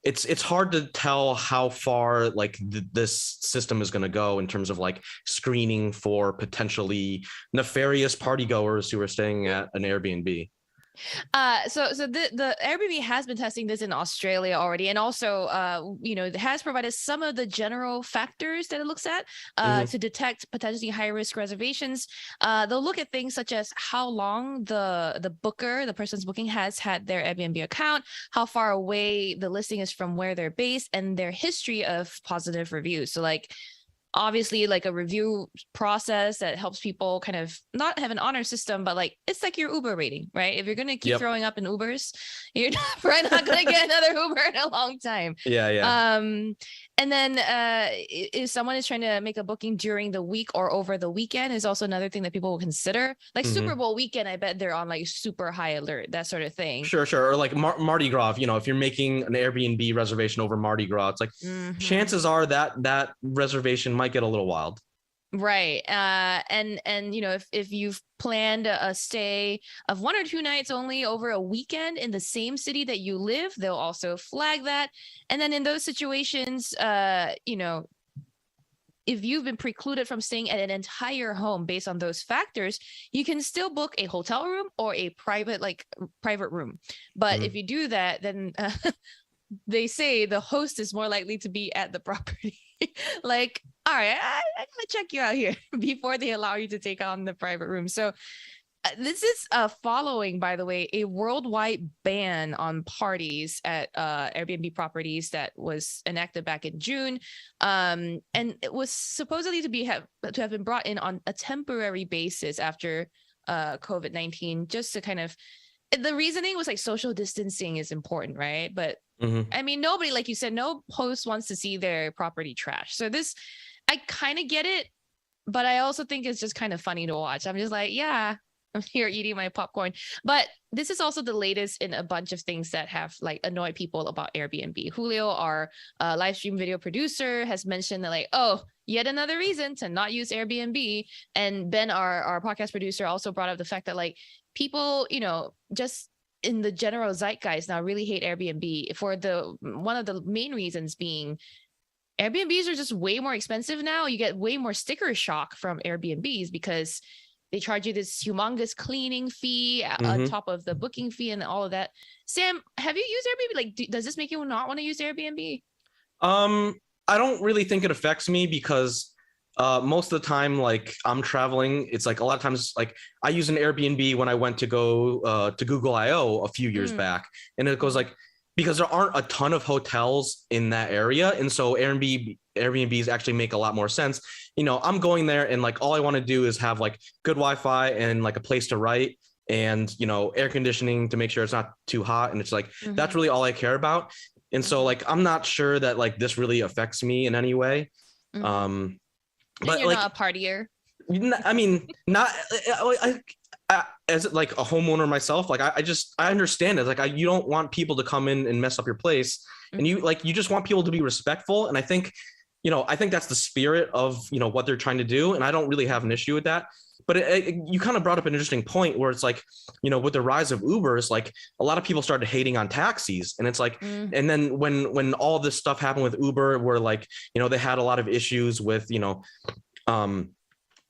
it's hard to tell how far like this system is going to go in terms of like screening for potentially nefarious partygoers who are staying at an Airbnb. So the Airbnb has been testing this in Australia already, and also it has provided some of the general factors that it looks at to detect potentially high risk reservations. They'll look at things such as how long the booker, the person's booking, has had their Airbnb account, how far away the listing is from where they're based, and their history of positive reviews. So like, obviously like a review process that helps people kind of not have an honor system, but like it's like your Uber rating, right? If you're going to keep throwing up in Ubers, you're probably not going to get another Uber in a long time. Yeah. And then if someone is trying to make a booking during the week or over the weekend is also another thing that people will consider. Like Super Bowl weekend, I bet they're on like super high alert, that sort of thing. Sure. Or like Mardi Gras, if you're making an Airbnb reservation over Mardi Gras, it's like chances are that reservation might get a little wild. Right. And if you've planned a stay of 1 or 2 nights only over a weekend in the same city that you live, they'll also flag that. And then in those situations, if you've been precluded from staying at an entire home based on those factors, you can still book a hotel room or a private room. But if you do that, then they say the host is more likely to be at the property. Like, all right, I gotta check you out here before they allow you to take on the private room. So this is following, by the way, a worldwide ban on parties at Airbnb properties that was enacted back in June, and it was supposedly to have been brought in on a temporary basis after COVID-19, just to kind of. The reasoning was like social distancing is important, right? But I mean, nobody, like you said, no host wants to see their property trash. So this, I kind of get it, but I also think it's just kind of funny to watch. I'm just like, yeah, I'm here eating my popcorn. But this is also the latest in a bunch of things that have like annoyed people about Airbnb. Julio, our live stream video producer, has mentioned that like, oh, yet another reason to not use Airbnb. And Ben, our podcast producer, also brought up the fact that like people, just in the general zeitgeist now really hate Airbnb for one of the main reasons being Airbnbs are just way more expensive now. You get way more sticker shock from Airbnbs because they charge you this humongous cleaning fee on top of the booking fee and all of that. Sam, have you used Airbnb? Like, does this make you not want to use Airbnb? I don't really think it affects me because most of the time, like I'm traveling, it's like a lot of times, like I use an Airbnb when I went to go to Google I/O a few years back, and it goes like because there aren't a ton of hotels in that area, and so Airbnbs actually make a lot more sense. I'm going there and like all I want to do is have like good Wi-Fi and like a place to write and air conditioning to make sure it's not too hot, and it's like that's really all I care about. And so like I'm not sure that like this really affects me in any way. But you're like, not a partier. I mean, not as like a homeowner myself. Like I understand it. Like you don't want people to come in and mess up your place, and you just want people to be respectful. And I think that's the spirit of what they're trying to do, and I don't really have an issue with that. But you kind of brought up an interesting point where it's like, with the rise of Ubers, like a lot of people started hating on taxis, and it's like, and then when all this stuff happened with Uber, where like, they had a lot of issues with,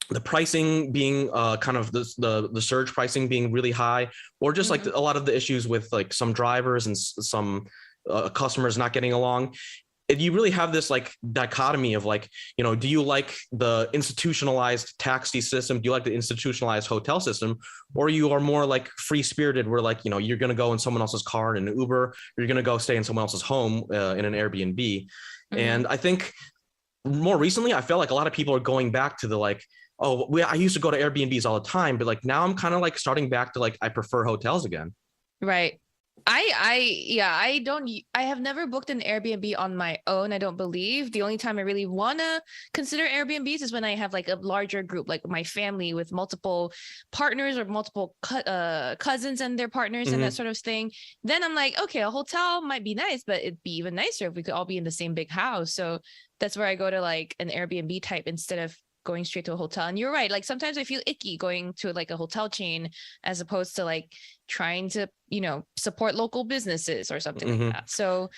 the pricing being kind of the surge pricing being really high, or just like a lot of the issues with like some drivers and some customers not getting along. You really have this like dichotomy of like, do you like the institutionalized taxi system? Do you like the institutionalized hotel system? Or you are more like free spirited where like, you're going to go in someone else's car in an Uber, you're going to go stay in someone else's home in an Airbnb. And I think more recently, I felt like a lot of people are going back to the like, I used to go to Airbnbs all the time, but like now I'm kind of like starting back to like, I prefer hotels again. Right. I have never booked an Airbnb on my own. I don't believe. The only time I really want to consider Airbnbs is when I have like a larger group, like my family with multiple partners or multiple cousins and their partners and that sort of thing. Then I'm like, okay, a hotel might be nice, but it'd be even nicer if we could all be in the same big house. So that's where I go to like an Airbnb type instead of going straight to a hotel. And you're right, like sometimes I feel icky going to like a hotel chain as opposed to like trying to support local businesses or something like that. So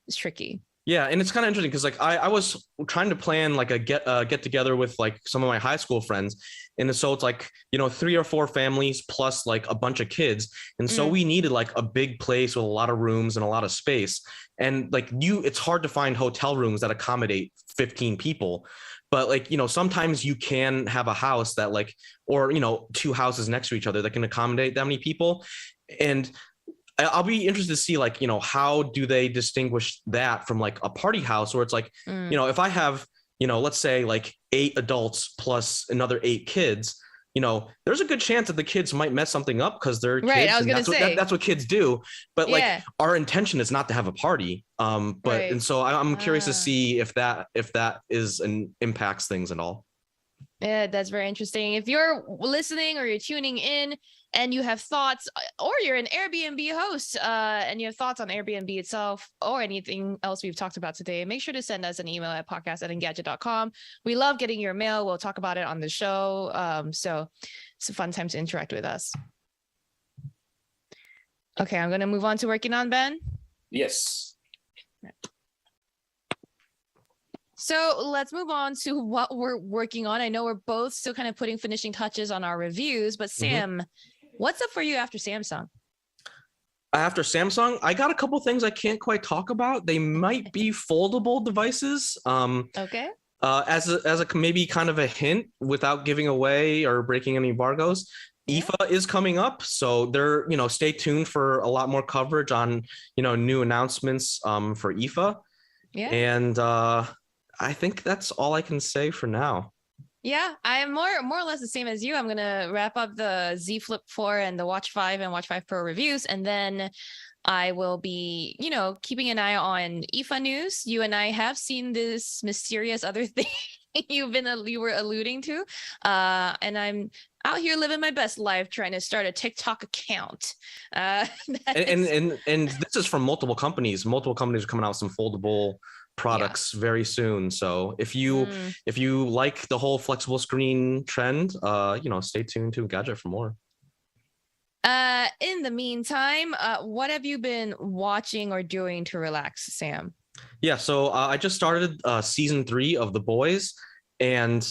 it's tricky. Yeah, and it's kind of interesting because like I was trying to plan like a get together with like some of my high school friends, and so it's like 3 or 4 families plus like a bunch of kids, and so we needed like a big place with a lot of rooms and a lot of space, and like it's hard to find hotel rooms that accommodate 15 people. But like, sometimes you can have a house that like, or, 2 houses next to each other that can accommodate that many people. And I'll be interested to see like, how do they distinguish that from like a party house where it's like, if I have, let's say like 8 adults plus another 8 kids, there's a good chance that the kids might mess something up because they're right, kids. I was gonna say. That's what kids do. But like our intention is not to have a party. And so I'm curious to see if that is and impacts things at all. Yeah, that's very interesting. If you're listening or you're tuning in and you have thoughts, or you're an Airbnb host and you have thoughts on Airbnb itself or anything else we've talked about today, make sure to send us an email at podcast@engadget.com. We love getting your mail. We'll talk about it on the show. So it's a fun time to interact with us. Okay, I'm going to move on to working on Ben. Yes. So let's move on to what we're working on. I know we're both still kind of putting finishing touches on our reviews, but Sam, what's up for you after Samsung? After Samsung, I got a couple things I can't quite talk about. They might be foldable devices. Okay. As a maybe kind of a hint without giving away or breaking any embargoes, IFA is coming up, so they're stay tuned for a lot more coverage on new announcements for IFA. Yeah. And I think that's all I can say for now. Yeah, I am more or less the same as you. I'm going to wrap up the Z Flip 4 and the Watch 5 and Watch 5 Pro reviews. And then I will be, keeping an eye on IFA news. You and I have seen this mysterious other thing you were alluding to. And I'm out here living my best life, trying to start a TikTok account. And this is from multiple companies. Multiple companies are coming out with some foldable products very soon. So if you like the whole flexible screen trend, stay tuned to Engadget for more. In the meantime, what have you been watching or doing to relax, Sam? Yeah, so I just started season 3 of The Boys, and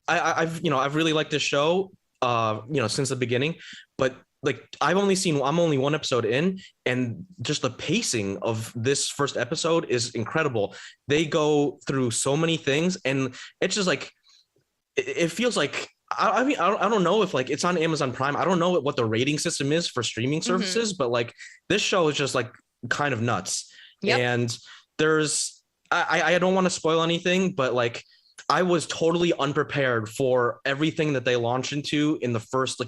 I've really liked this show since the beginning, but like I'm only one episode in, and just the pacing of this first episode is incredible. They go through so many things, and it's just like it feels like I mean I don't know if like it's on Amazon Prime. I don't know what the rating system is for streaming services, but like this show is just like kind of nuts. Yep. And there's I don't want to spoil anything, but like I was totally unprepared for everything that they launched into in the first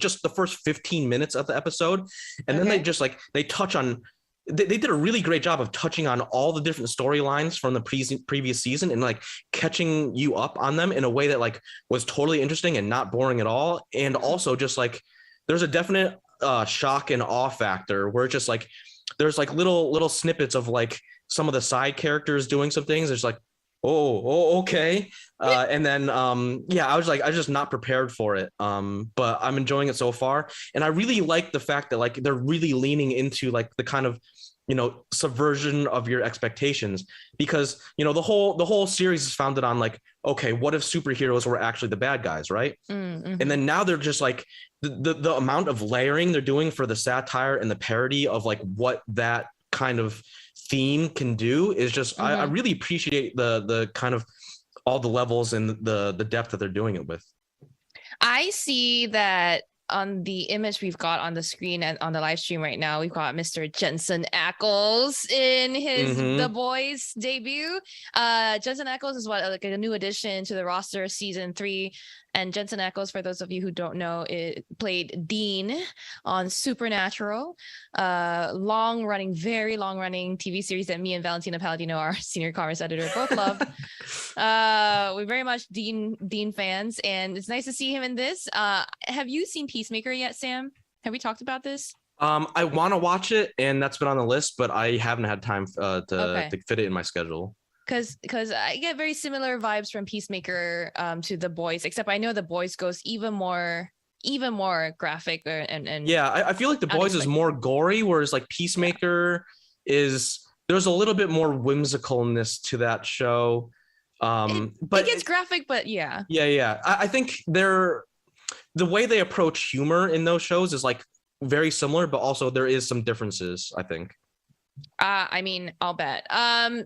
15 minutes of the episode. And then they just like they did a really great job of touching on all the different storylines from the previous season and like catching you up on them in a way that like was totally interesting and not boring at all. And also just like there's a definite shock and awe factor where it's just like there's like little snippets of like some of the side characters doing some things. It's like, oh, okay. And then, I was just not prepared for it. But I'm enjoying it so far. And I really like the fact that like, they're really leaning into like the kind of, subversion of your expectations, because, the whole series is founded on like, okay, what if superheroes were actually the bad guys? Right. Mm-hmm. And then now they're just like the amount of layering they're doing for the satire and the parody of like what that kind of theme can do is just I really appreciate the kind of all the levels and the depth that they're doing it with. I see that on the image we've got on the screen and on the live stream right now, we've got Mr. Jensen Ackles in his The Boys debut. Jensen Ackles is like a new addition to the roster, season 3. And Jensen Ackles, for those of you who don't know, it played Dean on Supernatural, very long-running TV series that me and Valentina Palladino, our senior commerce editor, both love. We're very much Dean fans, and it's nice to see him in this. Have you seen Peacemaker yet, Sam? Have we talked about this? I want to watch it, and that's been on the list, but I haven't had time to fit it in my schedule. Because I get very similar vibes from Peacemaker to The Boys, except I know The Boys goes even more graphic and yeah, I feel like The Boys is more gory, whereas like Peacemaker there's a little bit more whimsicalness to that show. But it gets graphic, but yeah. I think the way they approach humor in those shows is like very similar, but also there is some differences, I think. I mean, I'll bet.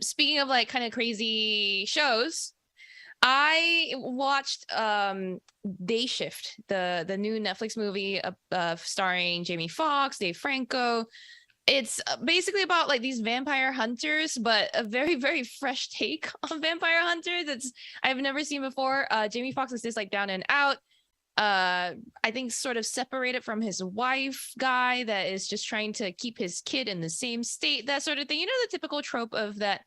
Speaking of like kind of crazy shows, I watched Day Shift, the new Netflix movie starring Jamie Foxx, Dave Franco. It's basically about like these vampire hunters, but a very, very fresh take on vampire hunters I've never seen before. Jamie Foxx is just like down and out. I think sort of separated from his wife guy that is just trying to keep his kid in the same state, that sort of thing. The typical trope of that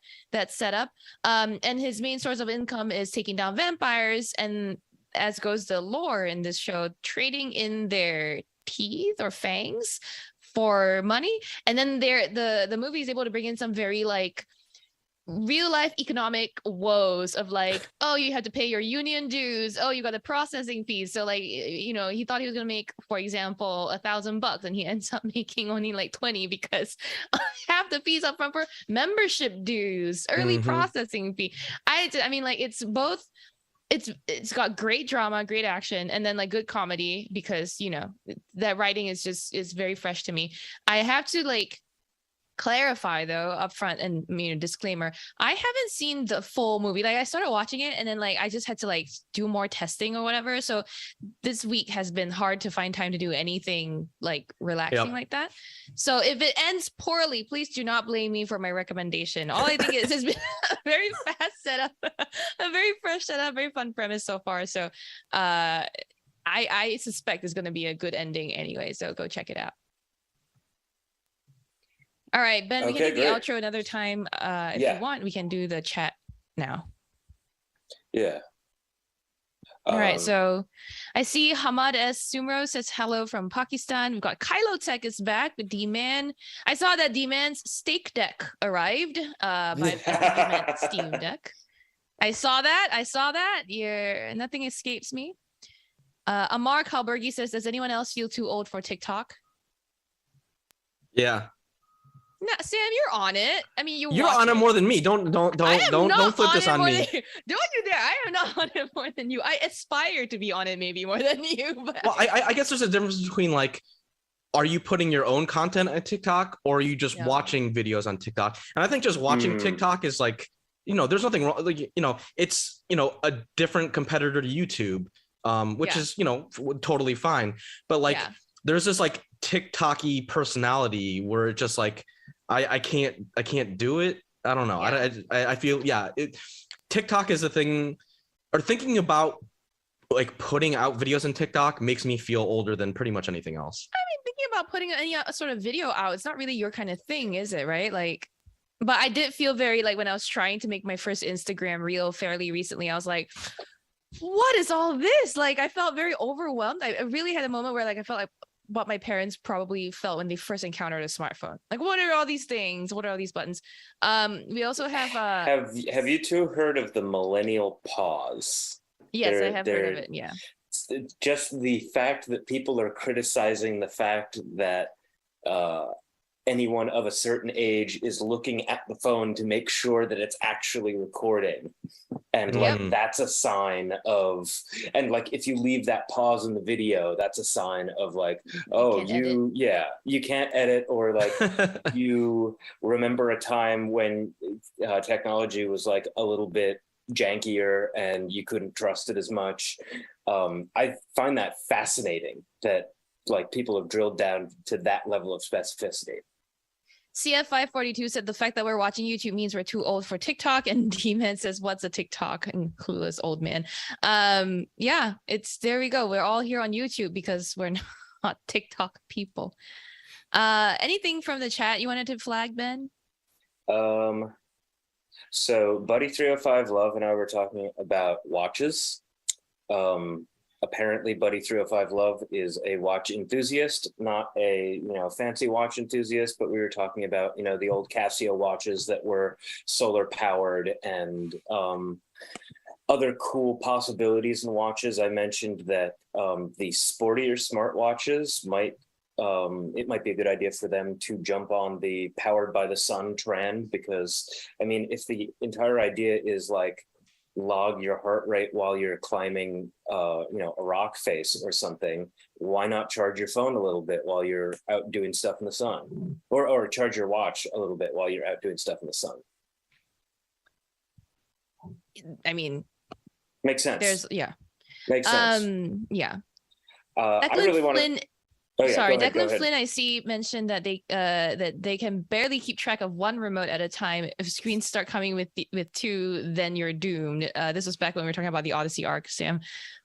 setup. And his main source of income is taking down vampires, and as goes the lore in this show, trading in their teeth or fangs for money. And then the movie is able to bring in some very like real life economic woes of like, oh, you had to pay your union dues, oh, you got the processing fees. So like, he thought he was gonna make, for example, $1,000, and he ends up making only like 20 because half the fees up front for membership dues, early processing fee. I mean, like, it's both. It's got great drama, great action, and then like good comedy, because that writing is very fresh to me. I have to like clarify though up front, and disclaimer, I haven't seen the full movie. Like, I started watching it and then like I just had to like do more testing or whatever, so this week has been hard to find time to do anything like relaxing like that. So if it ends poorly, please do not blame me for my recommendation. All I think is it's been a very fast setup, a very fresh setup, very fun premise so far. So I suspect it's going to be a good ending anyway, so go check it out. All right, Ben, we can do the outro another time. If you want, we can do the chat now. Yeah. All right, Um, so I see Hamad S. Sumro says hello from Pakistan. We've got Kylo Tech is back with D-Man. I saw that D-Man's steak deck arrived. By I think you meant Steam Deck. I saw that. Nothing escapes me. Amar Kalbergi says, does anyone else feel too old for TikTok? Yeah. No, Sam, you're on it. I mean, You're on it more than me. Don't flip this on me. Don't you dare! I am not on it more than you. I aspire to be on it maybe more than you. But Well, I guess there's a difference between like, are you putting your own content on TikTok or are you just watching videos on TikTok? And I think just watching TikTok is like, there's nothing wrong. Like, it's a different competitor to YouTube, which is totally fine. But like, there's this like TikTok-y personality where it just like, I can't do it. I don't know. I feel TikTok is the thing, or thinking about like putting out videos in TikTok makes me feel older than pretty much anything else. I mean, thinking about putting any sort of video out, it's not really your kind of thing, is it? Right? Like, but I did feel very like when I was trying to make my first Instagram reel fairly recently, I was like, what is all this? Like, I felt very overwhelmed. I really had a moment where like I felt like what my parents probably felt when they first encountered a smartphone. Like, what are all these things? What are all these buttons? We also have have you two heard of the Millennial Pause? Yes, I have heard of it. Yeah. Just the fact that people are criticizing the fact that anyone of a certain age is looking at the phone to make sure that it's actually recording. And like, that's a sign of, and like, if you leave that pause in the video, that's a sign of like, you can't edit, or like you remember a time when technology was like a little bit jankier and you couldn't trust it as much. I find that fascinating that like people have drilled down to that level of specificity. CF542 said the fact that we're watching YouTube means we're too old for TikTok, and D-Man says, what's a TikTok? And clueless old man. It's there we go. We're all here on YouTube because we're not TikTok people. Anything from the chat you wanted to flag, Ben? So Buddy305 Love and I were talking about watches. Apparently Buddy305 Love is a watch enthusiast, not a fancy watch enthusiast, but we were talking about the old Casio watches that were solar powered and other cool possibilities in watches. I mentioned that the sportier smartwatches might be a good idea for them to jump on the powered by the sun trend, because I mean, if the entire idea is like log your heart rate while you're climbing a rock face or something, why not charge your phone a little bit while you're out doing stuff in the sun, or charge your watch a little bit while you're out doing stuff in the sun? I mean, makes sense. Makes sense. I really want to. Sorry, Declan Flynn, I see mentioned that they can barely keep track of one remote at a time. If screens start coming with two, then you're doomed. This was back when we were talking about the Odyssey Arc, Sam.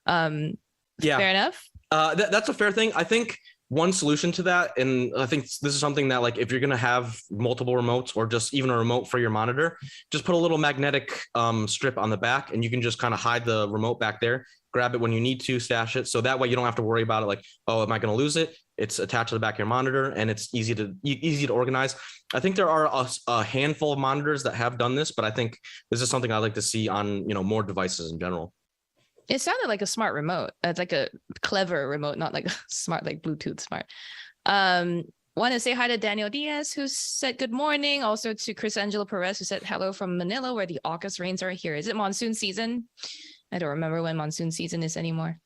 Fair enough. That's a fair thing. I think one solution to that, and I think this is something that like if you're gonna have multiple remotes or just even a remote for your monitor, just put a little magnetic strip on the back, and you can just kind of hide the remote back there. Grab it when you need to, stash it, so that way you don't have to worry about it. Like, oh, am I going to lose it? It's attached to the back of your monitor, and it's easy to organize. I think there are a handful of monitors that have done this, but I think this is something I'd like to see on more devices in general. It sounded like a smart remote. It's like a clever remote, not like a smart, like Bluetooth smart. Want to say hi to Daniel Diaz, who said good morning. Also to Chris Angelo Perez, who said hello from Manila, where the August rains are here. Is it monsoon season? I don't remember when monsoon season is anymore.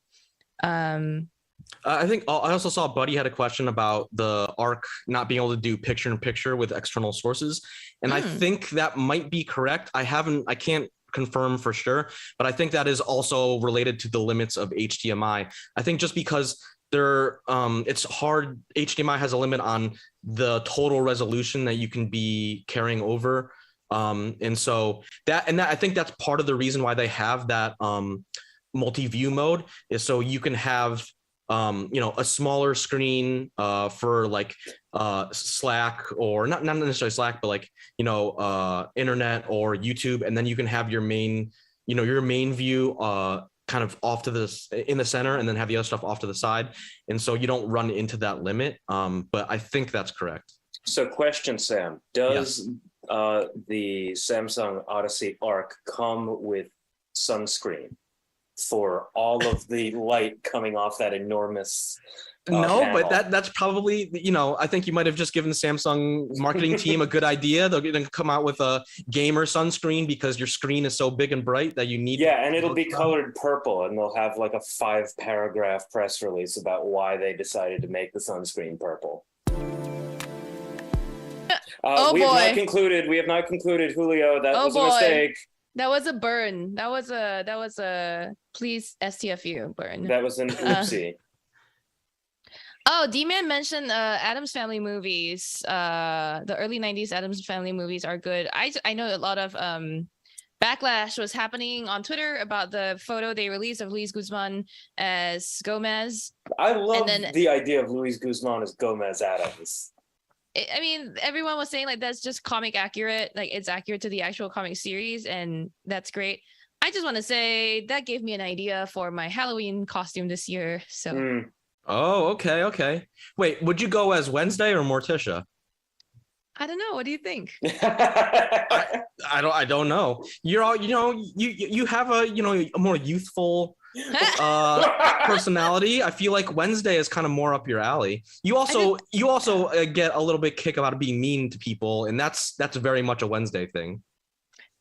I think I also saw Buddy had a question about the Arc not being able to do picture-in-picture with external sources. And I think that might be correct. I can't confirm for sure, but I think that is also related to the limits of HDMI. I think just because it's hard, HDMI has a limit on the total resolution that you can be carrying over. And so I think that's part of the reason why they have that multi-view mode, is so you can have a smaller screen for like Slack, or not necessarily Slack, but like internet or YouTube, and then you can have your main view kind of off to in the center and then have the other stuff off to the side. And so you don't run into that limit. But I think that's correct. So question, Sam, does the Samsung Odyssey Arc come with sunscreen for all of the light coming off that enormous No, panel? but that's probably, I think you might have just given the Samsung marketing team a good idea. They're going to come out with a gamer sunscreen because your screen is so big and bright that you need. Yeah, and it'll be colored purple, and they'll have like a 5-paragraph press release about why they decided to make the sunscreen purple. We have not concluded, Julio. That was a mistake. That was a burn. That was a please STFU burn. That was an oopsie. Oh, D-Man mentioned Addams Family movies. The early 90s Addams Family movies are good. I know a lot of backlash was happening on Twitter about the photo they released of Luis Guzman as Gomez. I love the idea of Luis Guzman as Gomez Addams. I mean, everyone was saying like that's just comic accurate, like it's accurate to the actual comic series, and that's great. I just want to say that gave me an idea for my Halloween costume this year. So. Oh, okay. Wait, would you go as Wednesday or Morticia? I don't know. What do you think? I don't know. You're all, you have a more youthful personality. I feel like Wednesday is kind of more up your alley. You also get a little bit kick about being mean to people, and that's very much a Wednesday thing.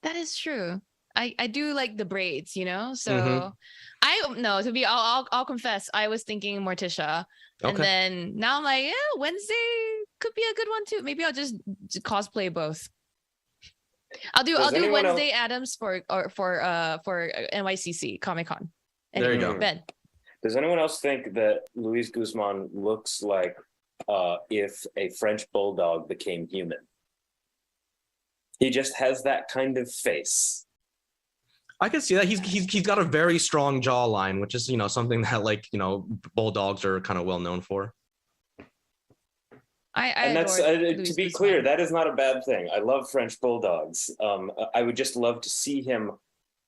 That is true. I do like the braids, so I'll confess, I was thinking Morticia, and then now I'm like, yeah, Wednesday could be a good one too. Maybe I'll just cosplay both. I'll do Wednesday Addams for NYCC Comic Con. There you go. Ben. Does anyone else think that Luis Guzman looks like if a French bulldog became human? He just has that kind of face. I can see that. He's got a very strong jawline, which is something that bulldogs are kind of well known for. And that's to be clear, that is not a bad thing. I love French bulldogs. I would just love to see him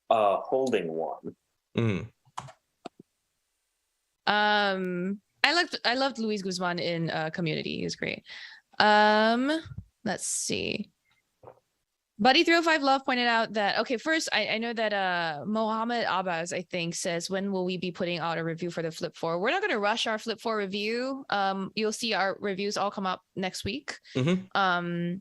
holding one. I loved Luis Guzman in Community. He was great. Let's see. Buddy305 Love pointed out that, first, I know that Mohammed Abbas, I think, says, when will we be putting out a review for the Flip 4? We're not going to rush our Flip 4 review. You'll see our reviews all come up next week. I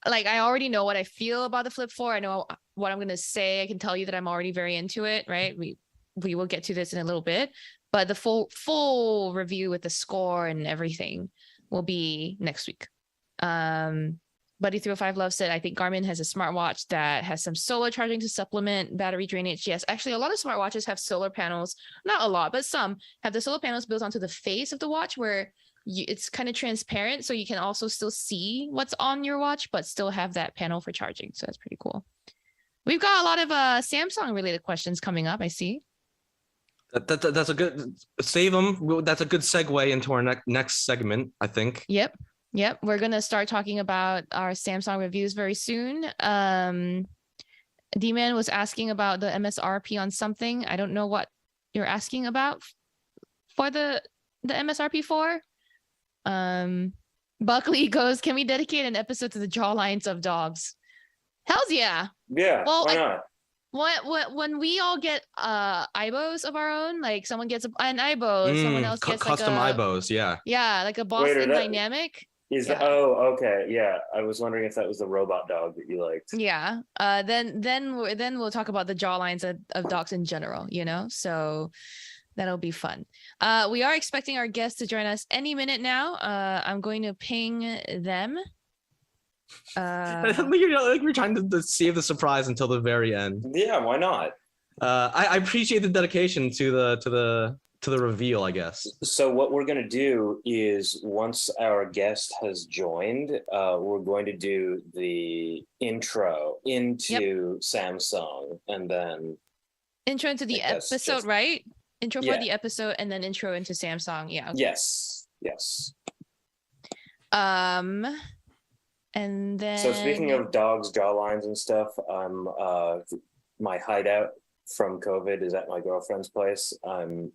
already know what I feel about the Flip 4. I know what I'm going to say. I can tell you that I'm already very into it, right? We will get to this in a little bit. But the full review with the score and everything will be next week. Buddy305 Love said, I think Garmin has a smartwatch that has some solar charging to supplement battery drainage. Yes, actually, a lot of smartwatches have solar panels. Not a lot, but some have the solar panels built onto the face of the watch where it's kind of transparent. So you can also still see what's on your watch, but still have that panel for charging. So that's pretty cool. We've got a lot of Samsung related questions coming up, I see. That's a good, save them. That's a good segue into our next segment, I think. Yep, we're going to start talking about our Samsung reviews very soon. D-Man was asking about the MSRP on something. I don't know what you're asking about for the MSRP for. Buckley goes, can we dedicate an episode to the jawlines of dogs? Hells yeah. Yeah, well, why not? When we all get IBOs of our own, like someone gets an IBO, someone else gets custom IBOs, yeah, like a Boston Dynamic. Okay, yeah. I was wondering if that was the robot dog that you liked. Yeah. Then we'll talk about the jawlines of dogs in general. So that'll be fun. We are expecting our guests to join us any minute now. I'm going to ping them. You're trying to save the surprise until the very end. Yeah, why not? I appreciate the dedication to the reveal, I guess. So what we're going to do is, once our guest has joined, we're going to do the intro into Samsung, and then intro into the episode, right? Intro for the episode, and then intro into Samsung. Yeah. Okay. Yes. And then. So speaking of dogs, jawlines, and stuff, my hideout from COVID is at my girlfriend's place. I'm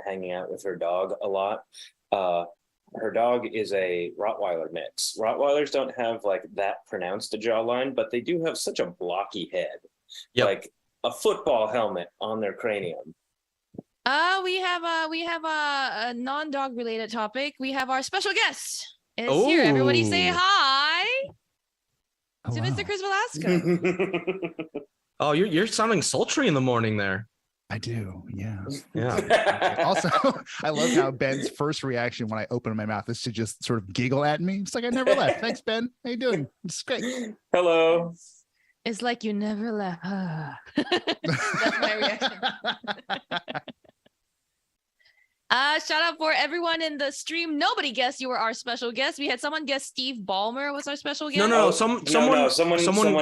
hanging out with her dog a lot. Her dog is a Rottweiler mix. Rottweilers don't have like that pronounced a jawline, but they do have such a blocky head, like a football helmet on their cranium. We have a non-dog related topic. We have our special guest is here. Everybody say hi to Mr. Chris Velasco. Oh, you're sounding sultry in the morning there. I do, yeah. Also, I love how Ben's first reaction when I open my mouth is to just sort of giggle at me. It's like I never left. Thanks, Ben. How you doing? It's great. Hello. It's like you never left. That's my reaction. Shout out for everyone in the stream. Nobody guessed you were our special guest. We had someone guess Steve Ballmer was our special guest. No, someone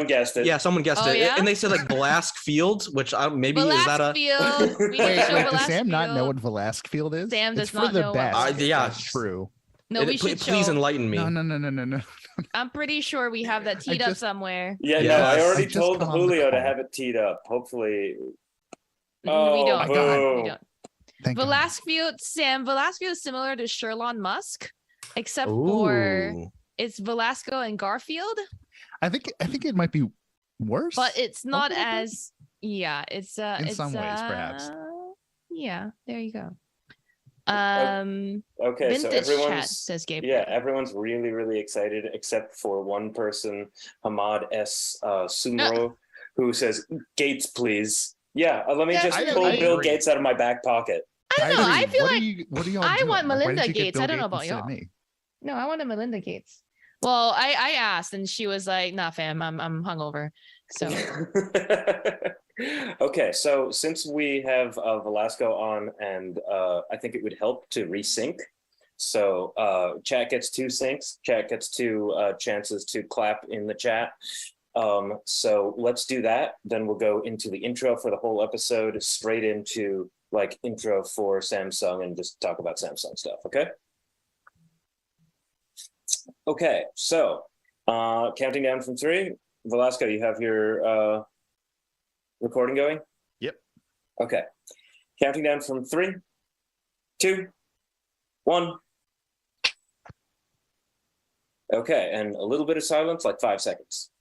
guessed it. Yeah, someone guessed it. Yeah? And they said like Velasque Field, which maybe is that a Field. Wait, does Sam not know what Velasque Field is? Sam does it's not for the know best. Yeah, that's true. No, we should please enlighten me. No. I'm pretty sure we have that teed up somewhere. Yeah, no, I already told Julio to have it teed up. Hopefully. We don't. My God. We don't. Velasque Field, Sam. Velasque Field is similar to Sherlon Musk, except for it's Velasco and Garfield. I think it might be worse, but it's not as it's in some ways perhaps. Yeah, there you go. Okay, so everyone's says Gabriel. Yeah, everyone's really, really excited except for one person, Hamad S. Sumro, who says Gates, please. Yeah, let me just pull Bill Gates out of my back pocket. I don't know. I feel what are y'all I doing? want Melinda Gates. I don't know Gates about y'all. No, I want a Melinda Gates. Well, I asked and she was like, "Nah, fam, I'm hungover." So okay, so since we have Velasco on, and I think it would help to resync. So chat gets 2 syncs. Chat gets 2 chances to clap in the chat. So let's do that. Then we'll go into the intro for the whole episode, straight into like intro for Samsung and just talk about Samsung stuff. Okay, so counting down from 3. Velasco, you have your recording going? Yep. Okay, counting down from 3, 2, 1. Okay, and a little bit of silence, like 5 seconds.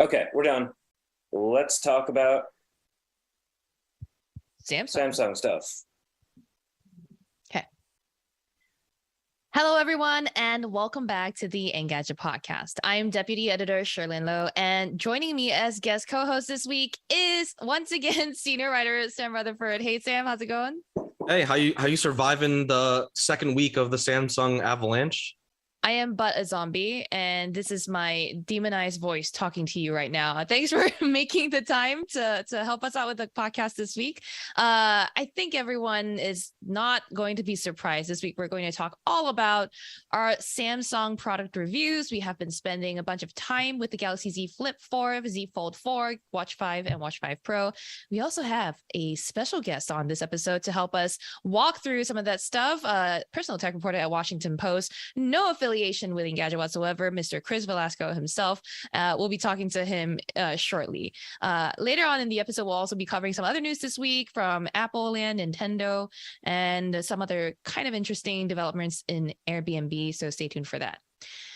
Okay, we're done. Let's talk about Samsung stuff. Okay. Hello, everyone, and welcome back to the Engadget podcast. I am Deputy Editor Sherlyn Lowe, and joining me as guest co-host this week is once again senior writer Sam Rutherford. Hey, Sam, how's it going? Hey, how you surviving the second week of the Samsung avalanche? I am but a zombie, and this is my demonized voice talking to you right now. Thanks for making the time to help us out with the podcast this week. I think everyone is not going to be surprised. This week, we're going to talk all about our Samsung product reviews. We have been spending a bunch of time with the Galaxy Z Flip 4, Z Fold 4, Watch 5, and Watch 5 Pro. We also have a special guest on this episode to help us walk through some of that stuff. Personal tech reporter at Washington Post, no affiliation with Engadget whatsoever, Mr. Chris Velasco himself. We'll be talking to him shortly. Later on in the episode, we'll also be covering some other news this week from Apple and Nintendo and some other kind of interesting developments in Airbnb, so stay tuned for that.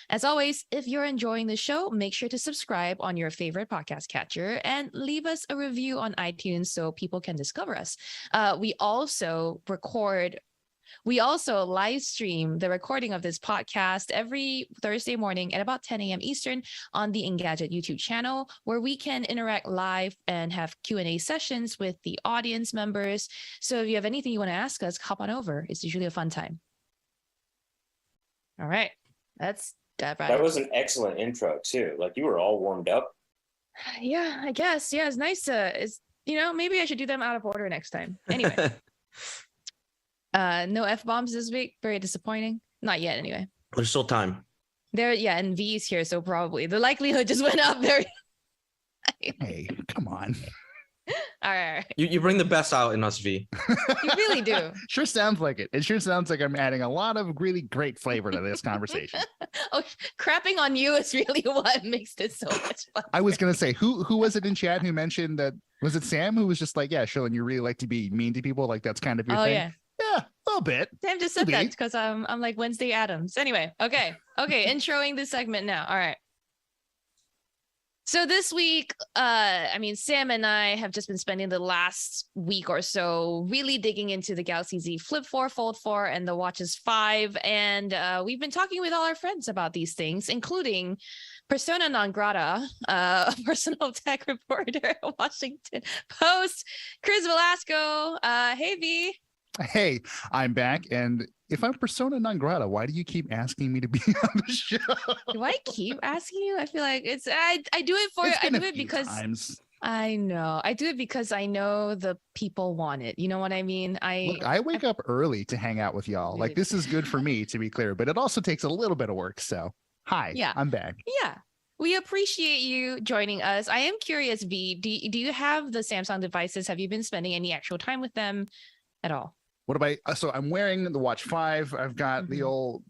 As always, if you're enjoying the show, make sure to subscribe on your favorite podcast catcher and leave us a review on iTunes so people can discover us. We also live stream the recording of this podcast every Thursday morning at about 10 a.m. Eastern on the Engadget YouTube channel, where we can interact live and have Q&A sessions with the audience members. So if you have anything you want to ask us, hop on over. It's usually a fun time. All right. That's that. That was an excellent intro too. Like you were all warmed up. Yeah, I guess. Yeah, it's nice to, maybe I should do them out of order next time. Anyway. No F-bombs this week. Very disappointing. Not yet, anyway. There's still time. And V's here, so probably the likelihood just went up very. Hey, come on. All right. You bring the best out in us, V. You really do. Sure sounds like it. It sure sounds like I'm adding a lot of really great flavor to this conversation. Oh, crapping on you is really what makes this so much fun. I was gonna say, who was it in chat who mentioned that? Was it Sam who was just like, yeah, Shilin, you really like to be mean to people, like that's kind of your thing? Yeah. Yeah, a little bit. Sam just said that because I'm like Wednesday Addams. Anyway, okay, introing this segment now. All right. So this week, I mean, Sam and I have just been spending the last week or so really digging into the Galaxy Z Flip 4, Fold 4, and the Watches 5. And we've been talking with all our friends about these things, including persona non grata, personal tech reporter, Washington Post, Chris Velasco. Hey, V. Hey, I'm back. And if I'm persona non grata, why do you keep asking me to be on the show? Do I keep asking you? I feel like I do it for I do it because times. I know. I do it because I know the people want it. You know what I mean? Look, I wake up early to hang out with y'all. Like this is good for me, to be clear, but it also takes a little bit of work. So hi, yeah, I'm back. Yeah. We appreciate you joining us. I am curious, V, do you have the Samsung devices? Have you been spending any actual time with them at all? What about, so I'm wearing the Watch 5. I've got the old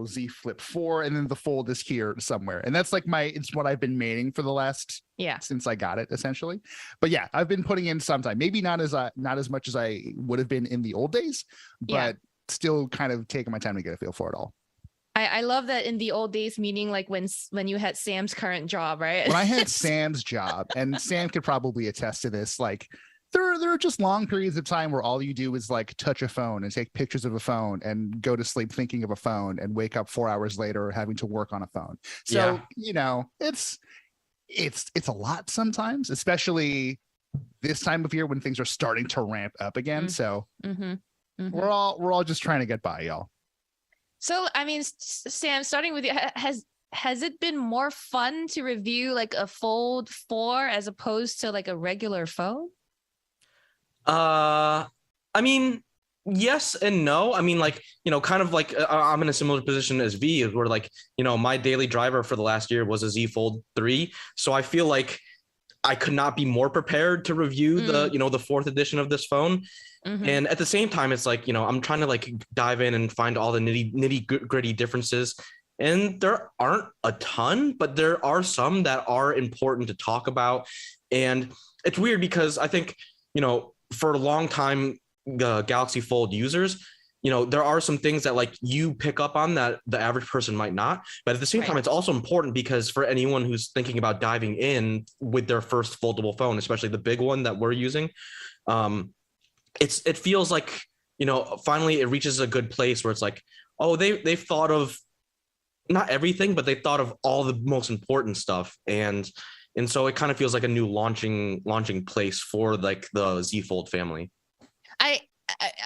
Z Flip 4, and then the Fold is here somewhere. And that's like it's what I've been maining for the last, since I got it essentially. But yeah, I've been putting in some time, maybe not as much as I would have been in the old days, but still kind of taking my time to get a feel for it all. I love that in the old days, meaning like when you had Sam's current job, right? When I had Sam's job, and Sam could probably attest to this, like, there are just long periods of time where all you do is like touch a phone and take pictures of a phone and go to sleep thinking of a phone and wake up 4 hours later having to work on a phone. So, you know, it's a lot sometimes, especially this time of year when things are starting to ramp up again. So we're all just trying to get by, y'all. So, I mean, Sam, starting with you, has it been more fun to review like a Fold 4 as opposed to like a regular phone? I mean, yes and no. I mean, like, you know, kind of like I'm in a similar position as V, where like, you know, my daily driver for the last year was a Z Fold 3. So I feel like I could not be more prepared to review the, you know, the 4th edition of this phone. And at the same time, it's like, you know, I'm trying to like dive in and find all the nitty gritty differences. And there aren't a ton, but there are some that are important to talk about. And it's weird because I think, you know, for a long time, Galaxy Fold users, you know, there are some things that like you pick up on that the average person might not. But at the same time, it's also important because for anyone who's thinking about diving in with their first foldable phone, especially the big one that we're using, it feels like, you know, finally it reaches a good place where it's like, oh, they've thought of not everything, but they thought of all the most important stuff. And so it kind of feels like a new launching place for like the Z Fold family. I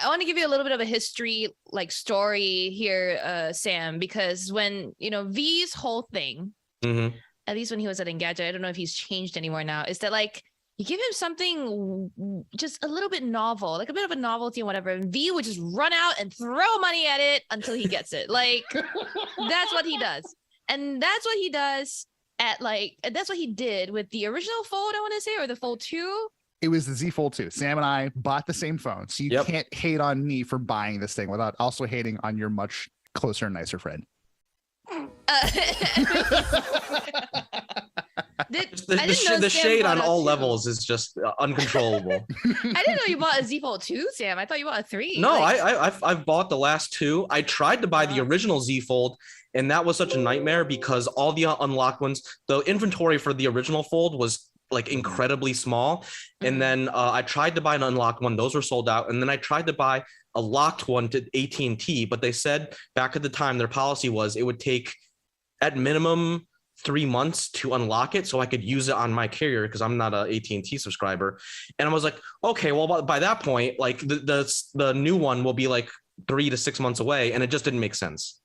want to give you a little bit of a history like story here, Sam, because when, you know, V's whole thing, at least when he was at Engadget, I don't know if he's changed anymore now, is that like you give him something just a little bit novel, like a bit of a novelty and whatever, and V would just run out and throw money at it until he gets it. Like that's what he does. And that's what he does that's what he did with the original Fold, I want to say, or the Fold 2. It was the Z Fold 2. Sam and I bought the same phone. So you can't hate on me for buying this thing without also hating on your much closer and nicer friend. The shade on all levels is just uncontrollable. I didn't know you bought a Z Fold 2, Sam. I thought you bought a 3. No, I've bought the last 2. I tried to buy the original Z Fold, and that was such a nightmare because all the unlocked ones, the inventory for the original Fold was like incredibly small. And then I tried to buy an unlocked one. Those were sold out. And then I tried to buy a locked one to AT&T, but they said back at the time, their policy was it would take at minimum 3 months to unlock it so I could use it on my carrier because I'm not an AT&T subscriber. And I was like, okay, well, by that point, like the new one will be like 3 to 6 months away. And it just didn't make sense.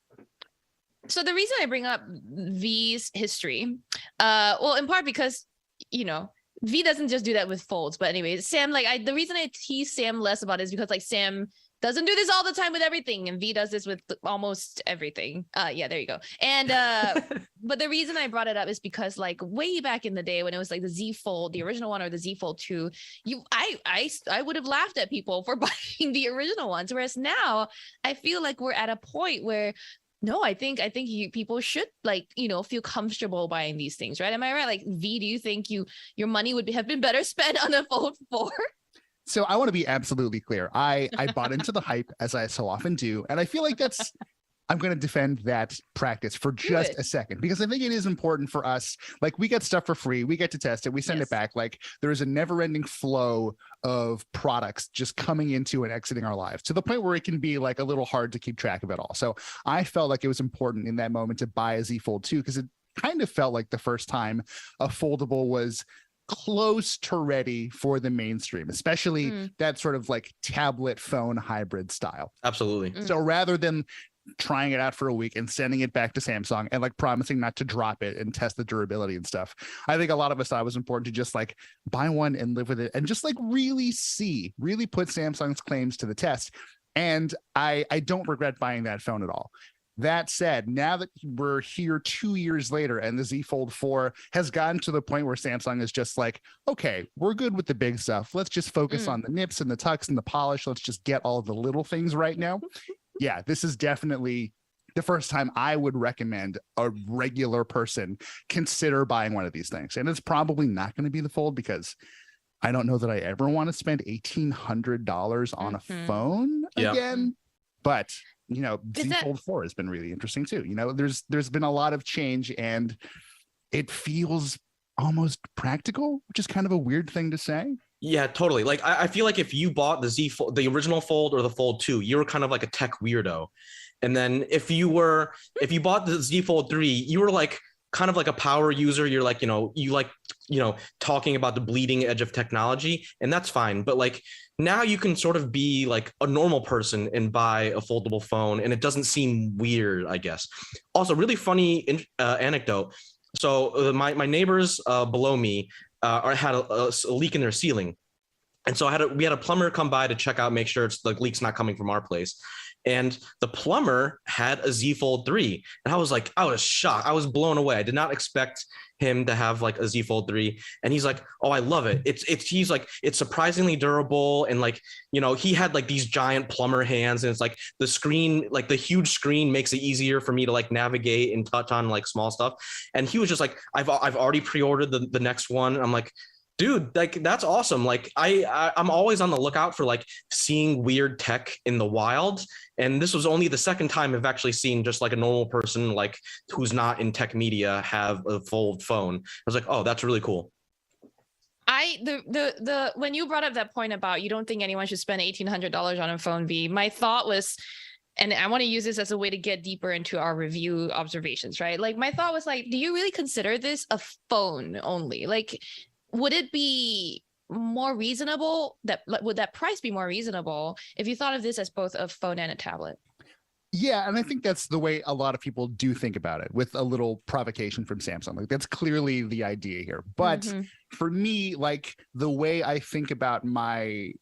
So the reason I bring up V's history, well, in part because, you know, V doesn't just do that with folds, but anyway, Sam, like the reason I tease Sam less about it is because like Sam doesn't do this all the time with everything, and V does this with almost everything. Yeah, there you go. And but the reason I brought it up is because like way back in the day when it was like the Z Fold, the original one, or the Z Fold 2, I would have laughed at people for buying the original ones, whereas now I feel like we're at a point where no, I think people should like, you know, feel comfortable buying these things, right? Am I right? Like V, do you think your money would have been better spent on a Fold 4? So I want to be absolutely clear. I bought into the hype, as I so often do, and I feel like I'm going to defend that practice for just a second, because I think it is important for us. Like, we get stuff for free, we get to test it, we send it back. Like, there is a never-ending flow of products just coming into and exiting our lives, to the point where it can be like a little hard to keep track of it all. So I felt like it was important in that moment to buy a Z Fold 2, because it kind of felt like the first time a foldable was close to ready for the mainstream, especially that sort of like tablet phone hybrid style. Absolutely. So rather than trying it out for a week and sending it back to Samsung and like promising not to drop it and test the durability and stuff, I think a lot of us thought it was important to just like buy one and live with it and just like really put Samsung's claims to the test. And I don't regret buying that phone at all. That said, now that we're here 2 years later and the Z Fold 4 has gotten to the point where Samsung is just like, okay, we're good with the big stuff. Let's just focus on the nips and the tucks and the polish. Let's just get all of the little things right now. Yeah, this is definitely the first time I would recommend a regular person consider buying one of these things. And it's probably not going to be the Fold, because I don't know that I ever want to spend $1,800 on a phone again. But you know, Z Fold 4 has been really interesting too. You know, there's been a lot of change, and it feels almost practical, which is kind of a weird thing to say. Yeah, totally. Like, I feel like if you bought the original Fold or the Fold 2, you were kind of like a tech weirdo. And then if you bought the Z Fold 3, you were like kind of like a power user. You're like, you like, talking about the bleeding edge of technology, and that's fine. But like, now you can sort of be like a normal person and buy a foldable phone, and it doesn't seem weird, I guess. Also, really funny anecdote. So my neighbors below me had a leak in their ceiling. And so we had a plumber come by to check out, make sure the leak's not coming from our place. And the plumber had a Z Fold 3. And I was shocked. I was blown away. I did not expect him to have like a Z Fold 3. And he's like, oh, I love it. He's like, it's surprisingly durable. And like, he had like these giant plumber hands, and it's like the screen, like the huge screen makes it easier for me to like navigate and touch on like small stuff. And he was just like, I've already pre-ordered the next one. And I'm like, dude, like, that's awesome. Like, I'm always on the lookout for like seeing weird tech in the wild. And this was only the second time I've actually seen just like a normal person, like who's not in tech media, have a Fold phone. I was like, oh, that's really cool. When you brought up that point about you don't think anyone should spend $1,800 on a phone, V, my thought was, and I want to use this as a way to get deeper into our review observations, right? Like, my thought was like, do you really consider this a phone only? Like, would it be more reasonable would that price be more reasonable if you thought of this as both a phone and a tablet? Yeah, and I think that's the way a lot of people do think about it, with a little provocation from Samsung. Like, that's clearly the idea here. But for me, like, the way I think about my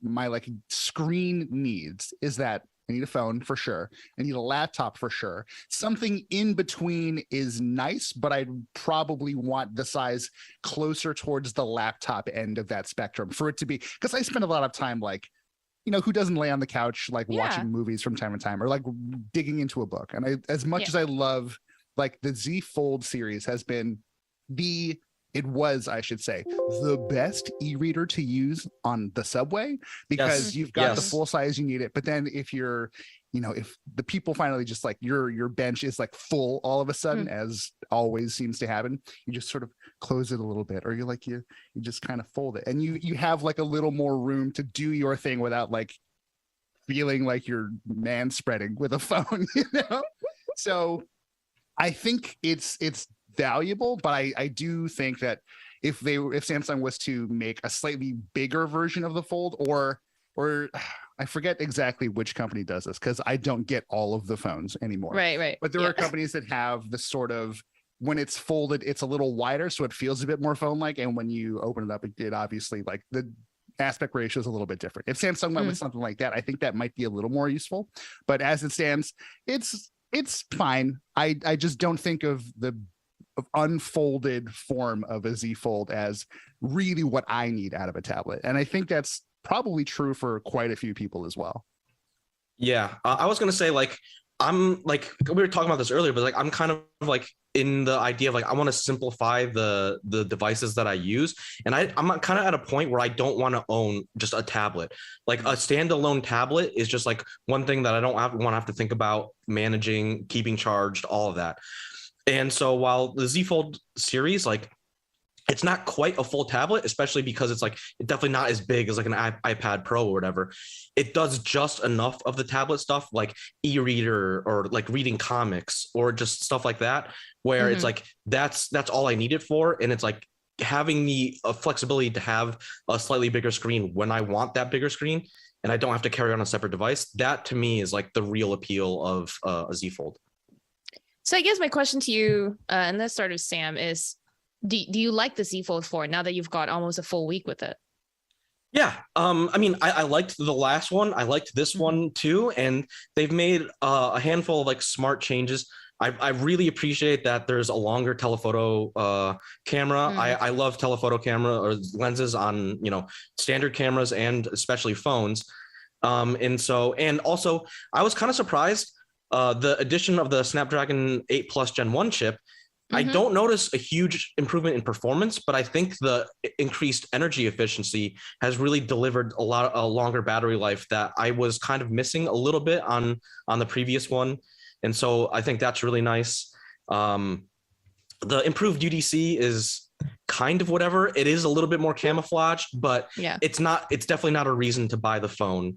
like screen needs is that I need a phone for sure. I need a laptop for sure. Something in between is nice, but I'd probably want the size closer towards the laptop end of that spectrum for it to be, because I spend a lot of time like, who doesn't lay on the couch like watching movies from time to time, or like digging into a book. And as much as I love like the Z Fold series has been I should say, the best e-reader to use on the subway, because you've got the full size you need it. But then if you're, if the people finally just like your bench is like full all of a sudden, as always seems to happen, you just sort of close it a little bit, or you just kind of fold it, and you have like a little more room to do your thing without like feeling like you're man spreading with a phone, So I think it's valuable, but I do think that if Samsung was to make a slightly bigger version of the Fold, or I forget exactly which company does this, because I don't get all of the phones anymore. Right. But there are companies that have the sort of, when it's folded, it's a little wider, so it feels a bit more phone-like, and when you open it up, it obviously like the aspect ratio is a little bit different. If Samsung went with something like that, I think that might be a little more useful. But as it stands, it's fine. I just don't think of the unfolded form of a Z Fold as really what I need out of a tablet. And I think that's probably true for quite a few people as well. Yeah, I was gonna say, like, I'm like, we were talking about this earlier, but like I'm kind of like in the idea of like I want to simplify the devices that I use, and I'm kind of at a point where I don't want to own just a tablet. Like a standalone tablet is just like one thing that I don't want to have to think about managing, keeping charged, all of that. And so while the Z Fold series, like, it's not quite a full tablet, especially because it's like definitely not as big as like an iPad Pro or whatever. It does just enough of the tablet stuff, like e-reader or like reading comics or just stuff like that, where it's like that's all I need it for. And it's like having the flexibility to have a slightly bigger screen when I want that bigger screen, and I don't have to carry on a separate device. That to me is like the real appeal of a Z Fold. So I guess my question to you, and let's start with Sam, is do you like the Z Fold 4 now that you've got almost a full week with it? Yeah. I mean, I liked the last one. I liked this one too. And they've made a handful of like smart changes. I really appreciate that there's a longer telephoto camera. I love telephoto camera or lenses on, standard cameras and especially phones. And also I was kind of surprised the addition of the Snapdragon 8 Plus Gen 1 chip. I don't notice a huge improvement in performance, but I think the increased energy efficiency has really delivered a longer battery life that I was kind of missing a little bit on the previous one. And so I think that's really nice. The improved UDC is kind of whatever. It is a little bit more camouflaged, but it's definitely not a reason to buy the phone.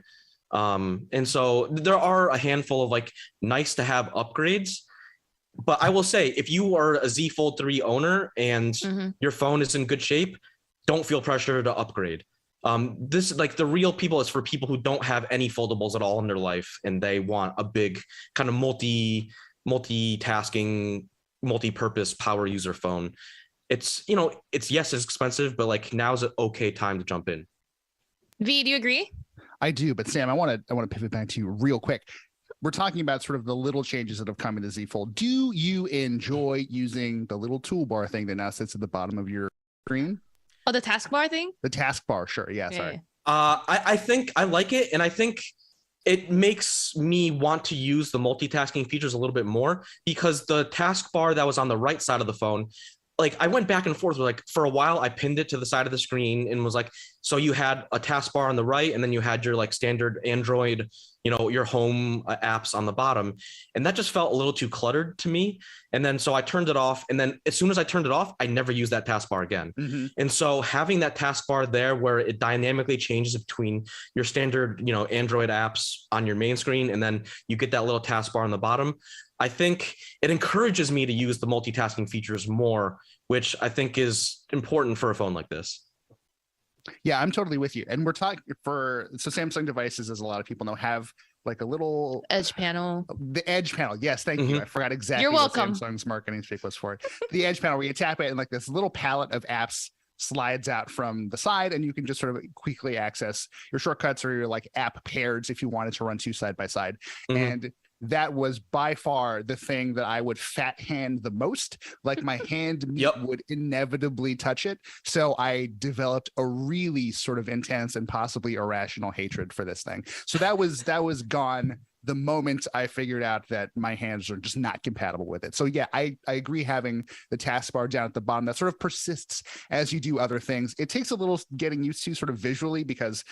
And so there are a handful of like nice to have upgrades. But I will say, if you are a Z Fold 3 owner and your phone is in good shape, don't feel pressure to upgrade. This, like, the real people is for people who don't have any foldables at all in their life, and they want a big kind of multitasking, multi-purpose power user phone. It's it's expensive, but like now's an okay time to jump in. V, do you agree? I do, but Sam, I want to pivot back to you real quick. We're talking about sort of the little changes that have come in the Z Fold. Do you enjoy using the little toolbar thing that now sits at the bottom of your screen? Oh, the taskbar thing? The taskbar, sure. Yeah, sorry. I think I like it, and I think it makes me want to use the multitasking features a little bit more, because the taskbar that was on the right side of the phone, like I went back and forth with, like, for a while I pinned it to the side of the screen and was like, so you had a taskbar on the right, and then you had your like standard Android, your home apps on the bottom. And that just felt a little too cluttered to me. And then so I turned it off. And then as soon as I turned it off, I never used that taskbar again. And so having that taskbar there where it dynamically changes between your standard, Android apps on your main screen, and then you get that little taskbar on the bottom, I think it encourages me to use the multitasking features more, which I think is important for a phone like this. Yeah, I'm totally with you. And we're talking so Samsung devices, as a lot of people know, have like a little edge panel. The edge panel. Yes, thank you. I forgot exactly You're welcome. What Samsung's marketing speak was for it. The edge panel where you tap it and like this little palette of apps slides out from the side, and you can just sort of quickly access your shortcuts or your like app pairs if you wanted to run two side by side. And that was by far the thing that I would fat hand the most. Like my hand would inevitably touch it. So I developed a really sort of intense and possibly irrational hatred for this thing. So that was gone the moment I figured out that my hands are just not compatible with it. So yeah, I agree having the taskbar down at the bottom that sort of persists as you do other things. It takes a little getting used to sort of visually, because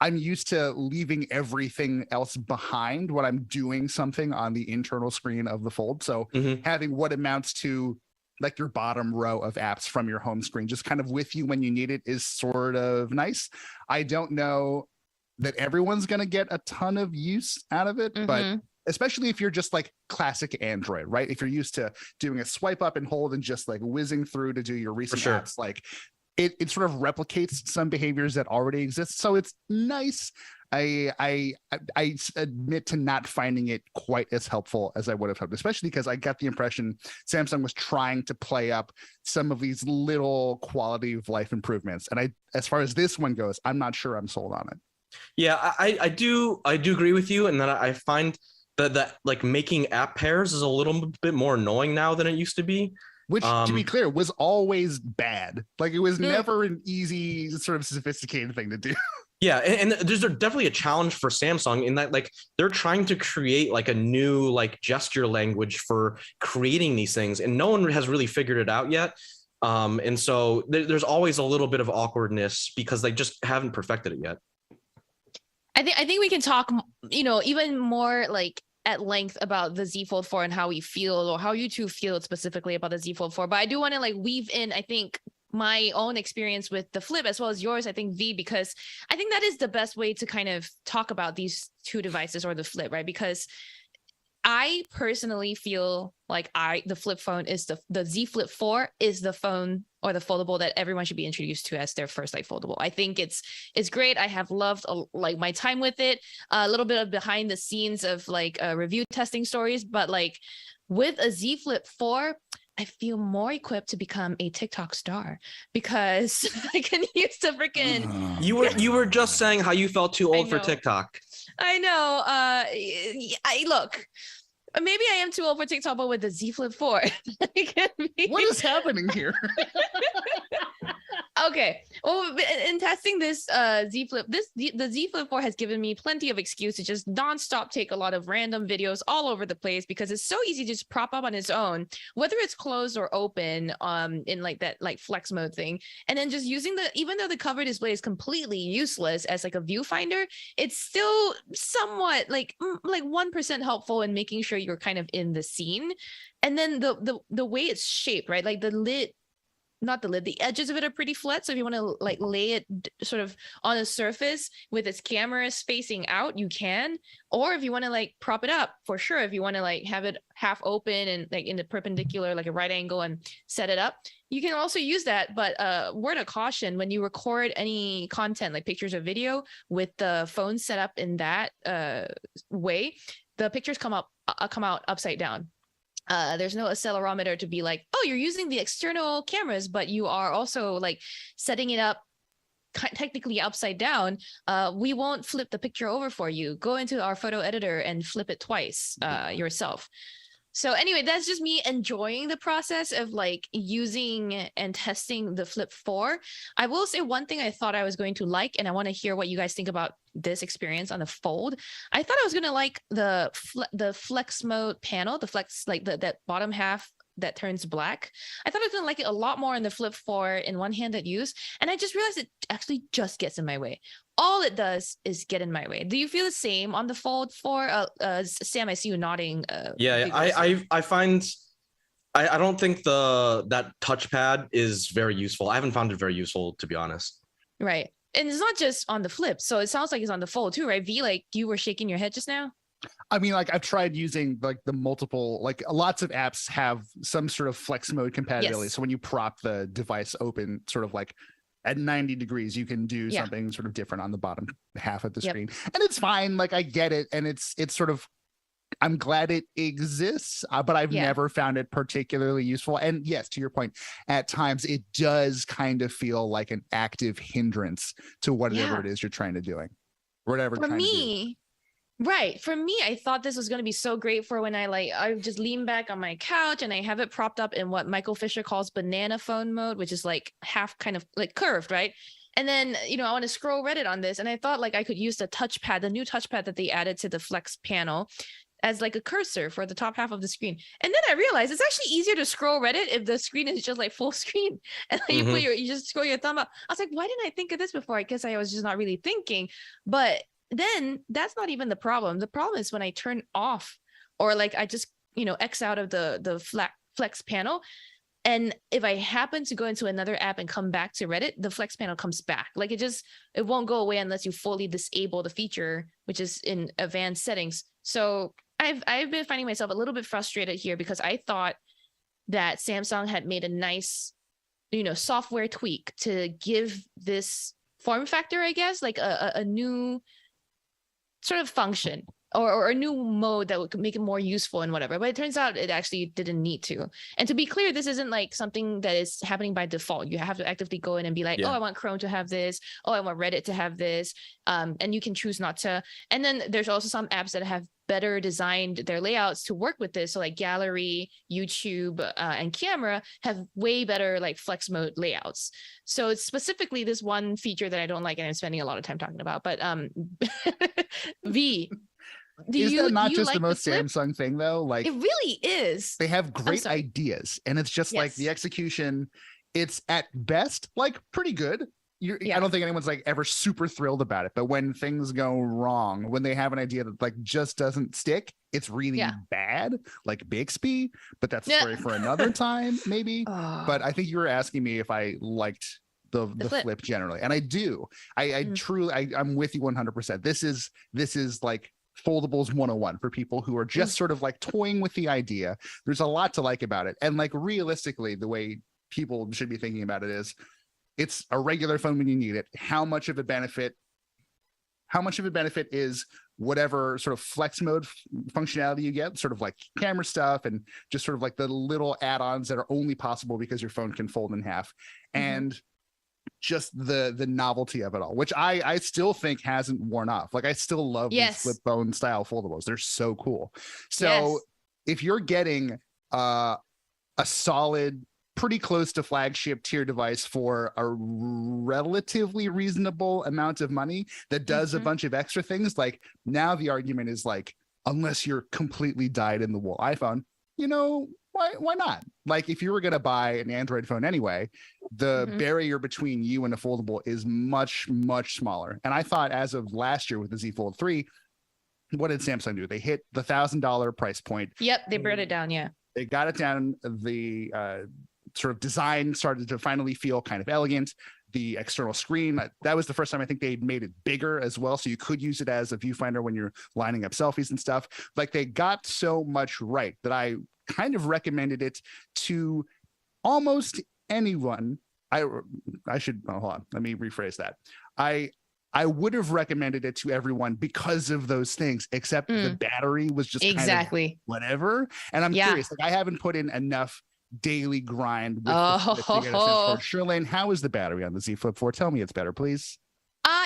I'm used to leaving everything else behind when I'm doing something on the internal screen of the Fold. So having what amounts to like your bottom row of apps from your home screen just kind of with you when you need it is sort of nice. I don't know that everyone's going to get a ton of use out of it, but especially if you're just like classic Android, right? If you're used to doing a swipe up and hold and just like whizzing through to do your recent apps, like it sort of replicates some behaviors that already exist. So it's nice. I admit to not finding it quite as helpful as I would have hoped, especially because I got the impression Samsung was trying to play up some of these little quality of life improvements. And as far as this one goes, I'm not sure I'm sold on it. Yeah, I do agree with you, and that I find that like making app pairs is a little bit more annoying now than it used to be. Which, to be clear, was always bad. Like, it was never an easy, sort of sophisticated thing to do. Yeah, and there's definitely a challenge for Samsung in that, like, they're trying to create like a new like gesture language for creating these things, and no one has really figured it out yet. And so there's always a little bit of awkwardness because they just haven't perfected it yet. I think we can talk, even more like at length about the Z Fold 4 and how we feel, or how you two feel specifically about the Z Fold 4. But I do want to like weave in, I think, my own experience with the Flip as well as yours, I think, V, because I think that is the best way to kind of talk about these two devices, or the Flip, right? Because I personally feel like the flip phone is the Z Flip 4 is the phone or the foldable that everyone should be introduced to as their first like foldable. I think it's great. I have loved like my time with it. A little bit of behind the scenes of like review testing stories, but like with a Z Flip 4, I feel more equipped to become a TikTok star because I can use the freaking. You were just saying how you felt too old for TikTok. I know. I look. Maybe I am too old for TikTok, but with the Z Flip 4, what is happening here? Okay. Well, in testing this Z Flip, the Z Flip 4 has given me plenty of excuse to just nonstop take a lot of random videos all over the place because it's so easy to just prop up on its own, whether it's closed or open, in like that like flex mode thing, and then just using even though the cover display is completely useless as like a viewfinder, it's still somewhat like 1% helpful in making sure you're kind of in the scene. And then the way it's shaped, right? Like the edges of it are pretty flat. So if you want to like lay it sort of on a surface with its cameras facing out, you can. Or if you want to like prop it up, for sure. If you want to like have it half open and like in the perpendicular, like a right angle, and set it up, you can also use that. But word of caution, when you record any content like pictures or video with the phone set up in that way, the pictures come out upside down. There's no accelerometer to be like, oh, you're using the external cameras, but you are also like setting it up technically upside down. We won't flip the picture over for you. Go into our photo editor and flip it twice yourself. So anyway, that's just me enjoying the process of like using and testing the Flip 4. I will say one thing I thought I was going to like, and I want to hear what you guys think about this experience on the Fold. I thought I was going to like the flex mode panel, the flex, like that bottom half that turns black. I thought I was going to like it a lot more in the Flip 4 in one-handed use. And I just realized it actually just gets in my way. All it does is get in my way. Do you feel the same on the Fold 4? Sam, I see you nodding. Yeah, I find I don't think that touchpad is very useful. I haven't found it very useful, to be honest. Right. And it's not just on the Flip. So it sounds like it's on the Fold too, right? V, like you were shaking your head just now. I mean, like I've tried using like the multiple, like lots of apps have some sort of flex mode compatibility. Yes. So when you prop the device open, sort of like at 90 degrees, you can do something sort of different on the bottom half of the screen. And it's fine. Like I get it. And it's sort of, I'm glad it exists, but I've never found it particularly useful. And yes, to your point, at times it does kind of feel like an active hindrance to whatever it is you're trying to do. Whatever. For me, right. For me, I thought this was going to be so great for when I just lean back on my couch and I have it propped up in what Michael Fisher calls banana phone mode, which is like half kind of like curved, right? And then, I want to scroll Reddit on this. And I thought like I could use the touchpad, the new touchpad that they added to the Flex panel, as like a cursor for the top half of the screen. And then I realized it's actually easier to scroll Reddit if the screen is just like full screen. And then you just scroll your thumb up. I was like, why didn't I think of this before? I guess I was just not really thinking. But then that's not even the problem. The problem is when I turn off or like I just, X out of the Flex panel. And if I happen to go into another app and come back to Reddit, the Flex panel comes back. Like it won't go away unless you fully disable the feature, which is in advanced settings. So I've been finding myself a little bit frustrated here because I thought that Samsung had made a nice software tweak to give this form factor, I guess, like a new sort of function or a new mode that would make it more useful and whatever. But it turns out it actually didn't need to. And to be clear, this isn't like something that is happening by default. You have to actively go in and be like, oh, I want Chrome to have this. Oh, I want Reddit to have this. And you can choose not to. And then there's also some apps that have better designed their layouts to work with this. So like Gallery, YouTube, and Camera have way better like flex mode layouts. So it's specifically this one feature that I don't like and I'm spending a lot of time talking about. But V, is that not just the most Samsung thing though? Like it really is. They have great ideas and it's just like the execution, it's at best like pretty good. I don't think anyone's like ever super thrilled about it, but when things go wrong, when they have an idea that like just doesn't stick, it's really bad, like Bixby, but that's a story for another time maybe. But I think you were asking me if I liked the flip generally, and I do. I truly, I'm with you 100%. This is like foldables 101 for people who are just sort of like toying with the idea. There's a lot to like about it, and like realistically, the way people should be thinking about it is, it's a regular phone when you need it. How much of a benefit is whatever sort of flex mode functionality you get, sort of like camera stuff and just sort of like the little add-ons that are only possible because your phone can fold in half, and just the novelty of it all, which I still think hasn't worn off. Like I still love these flip phone style foldables. They're so cool. So if you're getting a solid, pretty close to flagship tier device for a relatively reasonable amount of money that does a bunch of extra things, like now the argument is like, unless you're completely dyed in the wool iPhone, why not? Like if you were going to buy an Android phone anyway, the barrier between you and a foldable is much, much smaller. And I thought as of last year with the Z Fold 3, what did Samsung do? They hit the $1,000 price point. Yep, they brought it down. Yeah, they got it down. The sort of design started to finally feel kind of elegant. The external screen, that was the first time I think they made it bigger as well, so you could use it as a viewfinder when you're lining up selfies and stuff. Like they got so much right that I kind of recommended it to almost anyone. I should hold on, let me rephrase that. I would have recommended it to everyone because of those things, except the battery was just kind of whatever. And I'm curious, like I haven't put in enough daily grind with the Flip to get a sense for it. Shirlane, how is the battery on the Z Flip 4? Tell me it's better, please.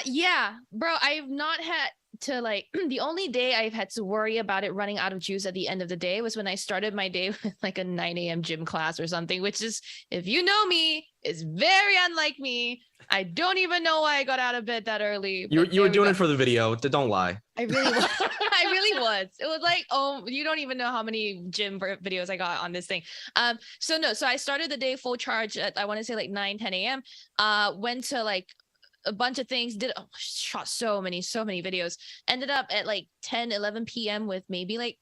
Yeah, bro, I've not had to like the only day I've had to worry about it running out of juice at the end of the day was when I started my day with like a 9 a.m. gym class or something, which is, if you know me, is very unlike me. I don't even know why I got out of bed that early. You were doing it for the video. Don't lie. I really was. I really was. It was like, oh, you don't even know how many gym videos I got on this thing. So I started the day full charge at, I want to say like 9, 10 a.m. Went to like a bunch of things, shot so many videos, ended up at like 10, 11 p.m. with maybe like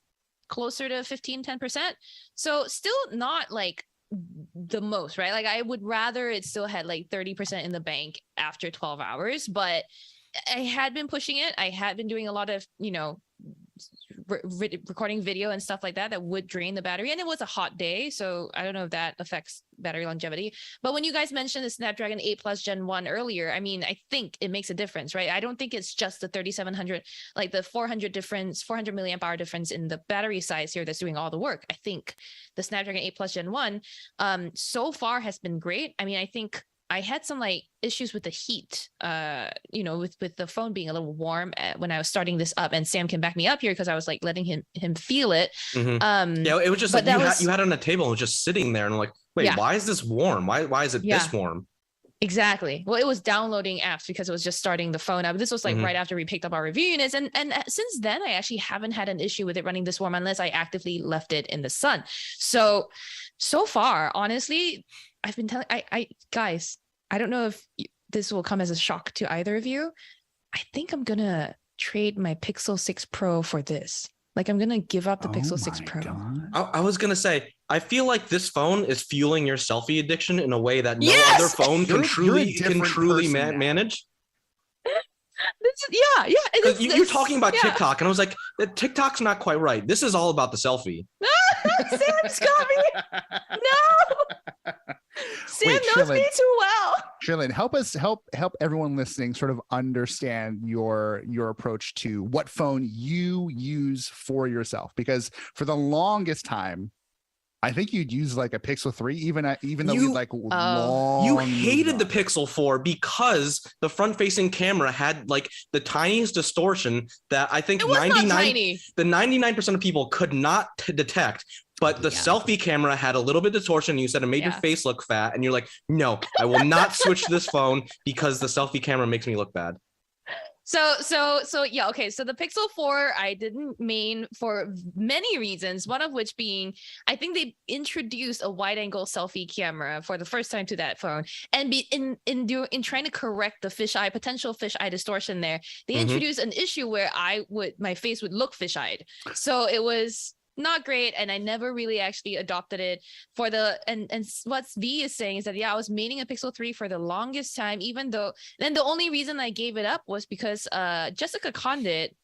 closer to 10%. So still not like the most, right? Like I would rather it still had like 30% in the bank after 12 hours, but I had been pushing it. I had been doing a lot of, recording video and stuff like that would drain the battery, and it was a hot day, so I don't know if that affects battery longevity. But when you guys mentioned the Snapdragon 8 Plus Gen 1 earlier, I mean, I think it makes a difference, right? I don't think it's just the 3700, like the 400 milliamp hour difference in the battery size here that's doing all the work. I think the Snapdragon 8 Plus Gen 1 so far has been great. I mean, I think I had some like issues with the heat, with the phone being a little warm when I was starting this up, and Sam can back me up here because I was like letting him feel it. It was just like you had it on a table and it was just sitting there, and I'm like, wait, why is this warm? Why is it this warm? Exactly. Well, it was downloading apps because it was just starting the phone up. This was like right after we picked up our review units, and since then I actually haven't had an issue with it running this warm unless I actively left it in the sun. So far, honestly, I've been telling guys, I don't know if this will come as a shock to either of you. I think I'm going to trade my Pixel 6 Pro for this. Like I'm going to give up the Pixel 6 Pro. I was going to say, I feel like this phone is fueling your selfie addiction in a way that no other phone can truly manage. You're talking about TikTok, and I was like, TikTok's not quite right. This is all about the selfie. Sam's got me. No. Sam Wait, knows me too well. Shirley, help everyone listening sort of understand your approach to what phone you use for yourself, because for the longest time I think you'd use like a Pixel 3, even though we like long. You hated the Pixel 4 because the front-facing camera had like the tiniest distortion that I think 99% of people could not detect. But the selfie camera had a little bit of distortion. You said it made your face look fat, and you're like, no, I will not switch this phone because the selfie camera makes me look bad. So yeah, okay. So the Pixel 4 I didn't main for many reasons, one of which being I think they introduced a wide angle selfie camera for the first time to that phone, and in trying to correct the potential fisheye distortion there, they introduced an issue where my face would look fisheyed. So it was not great, and I never really actually adopted it for and what V is saying is that I was maining a Pixel 3 for the longest time, even though then the only reason I gave it up was because Jessica Condit,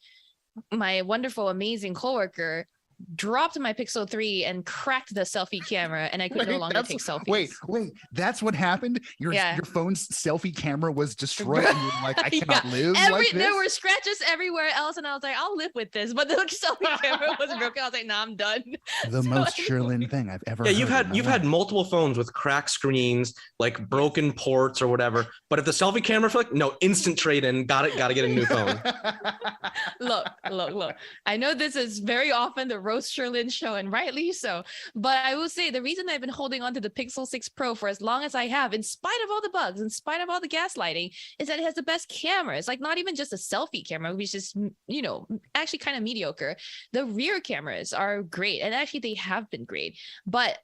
my wonderful amazing coworker, dropped my Pixel 3 and cracked the selfie camera, and I could no longer take selfies. Wait, that's what happened? Your phone's selfie camera was destroyed, and you were like, I cannot live like this? There were scratches everywhere else, and I was like, I'll live with this. But the selfie camera was broken. I was like, nah, I'm done. The most Sherlyn thing I've ever heard. You've had multiple phones with cracked screens, like broken ports or whatever. But if the selfie camera, no, instant trade-in, gotta get a new phone. Look. I know this is very often the roast Sherlyn show, and rightly so, but I will say the reason I've been holding on to the Pixel 6 Pro for as long as I have, in spite of all the bugs, in spite of all the gaslighting, is that it has the best cameras. Like, not even just a selfie camera, which is, actually kind of mediocre. The rear cameras are great, and actually they have been great, but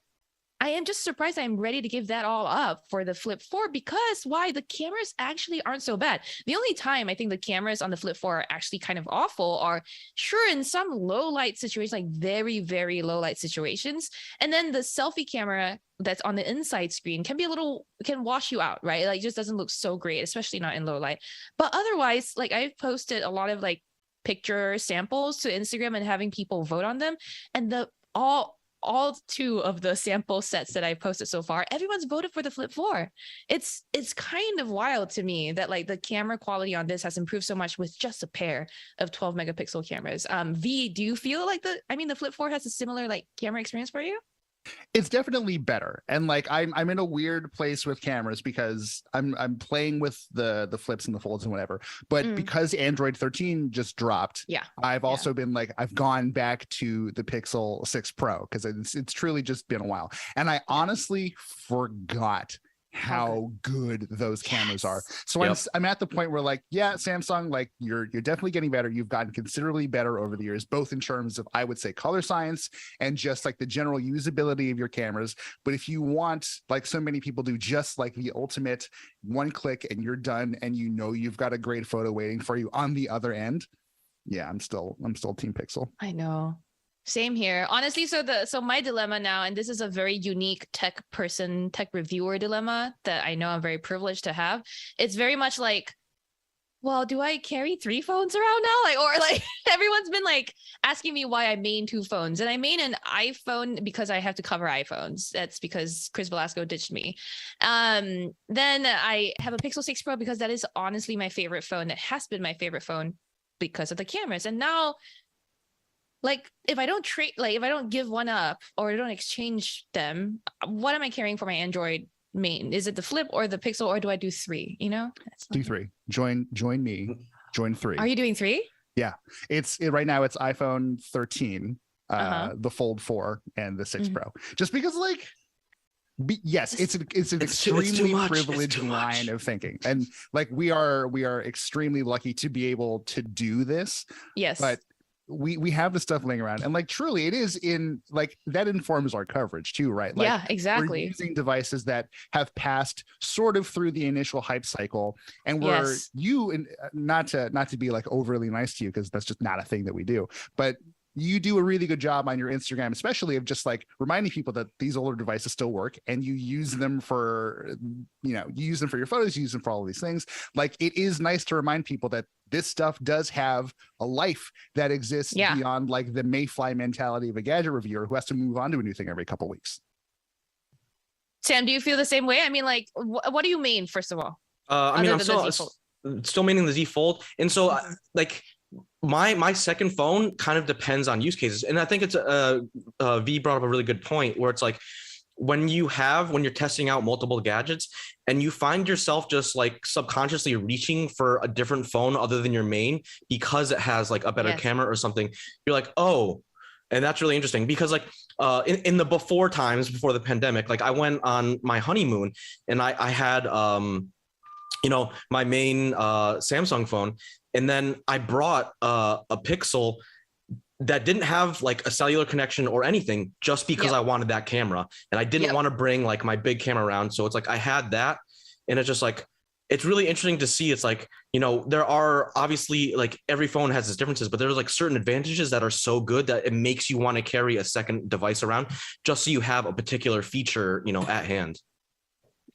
I am just surprised I'm ready to give that all up for the Flip 4 because the cameras actually aren't so bad. The only time I think the cameras on the Flip 4 are actually kind of awful are sure in some low light situations, like very, very low light situations. And then the selfie camera that's on the inside screen can wash you out, right? Like, it just doesn't look so great, especially not in low light. But otherwise, like, I've posted a lot of like picture samples to Instagram and having people vote on them, and all two of the sample sets that I've posted so far, everyone's voted for the Flip 4. It's kind of wild to me that like the camera quality on this has improved so much with just a pair of 12 megapixel cameras. V, do you feel like the Flip 4 has a similar like camera experience for you? It's definitely better, and like I'm in a weird place with cameras because I'm playing with the flips and the folds and whatever, but because Android 13 just dropped, I've also been like, I've gone back to the Pixel 6 Pro because it's truly just been a while, and I honestly forgot how good those cameras are. So I'm at the point where like, Samsung, like you're definitely getting better. You've gotten considerably better over the years, both in terms of, I would say, color science and just like the general usability of your cameras. But if you want, like so many people do, just like the ultimate one click and you're done and you've got a great photo waiting for you on the other end. Yeah, I'm still Team Pixel. I know. Same here. Honestly, so my dilemma now, and this is a very unique tech reviewer dilemma that I know I'm very privileged to have. It's very much like, well, do I carry 3 phones around now? Or everyone's been like asking me why I main 2 phones. And I main an iPhone because I have to cover iPhones. That's because Chris Velasco ditched me. Then I have a Pixel 6 Pro because that is honestly my favorite phone. That has been my favorite phone because of the cameras. And now, like, if I don't give one up or I don't exchange them, what am I carrying for my Android main? Is it the Flip or the Pixel, or do I do 3? Do 3. Join me. Join 3. Are you doing 3? Yeah, right now it's iPhone 13, the Fold 4, and the 6 Pro. Just because, like, yes, it's an extremely privileged line of thinking, and like we are extremely lucky to be able to do this. Yes, but we have the stuff laying around, and like truly it is in like that informs our coverage too, right? Like, yeah, exactly. We're using devices that have passed sort of through the initial hype cycle, and not to be like overly nice to you, because that's just not a thing that we do, but you do a really good job on your Instagram, especially of just like reminding people that these older devices still work, and you use them for your photos, you use them for all of these things. Like, it is nice to remind people that this stuff does have a life that exists beyond like the mayfly mentality of a gadget reviewer who has to move on to a new thing every couple of weeks. Sam, do you feel the same way? I mean, like, what do you mean, first of all? I mean, Other I'm than the Z still Fold? still mainly the Z Fold, and so Mhm. like my second phone kind of depends on use cases, and I think it's V brought up a really good point where it's like when you're testing out multiple gadgets and you find yourself just like subconsciously reaching for a different phone other than your main because it has like a better Yes. camera or something, you're like, oh. And that's really interesting because like in the before the pandemic, like I went on my honeymoon and I had my main Samsung phone, and then I brought a Pixel that didn't have like a cellular connection or anything just because I wanted that camera, and I didn't want to bring like my big camera around. So it's like I had that, and it's just like it's really interesting to see. It's like, there are obviously like every phone has its differences, but there's like certain advantages that are so good that it makes you want to carry a second device around just so you have a particular feature, at hand.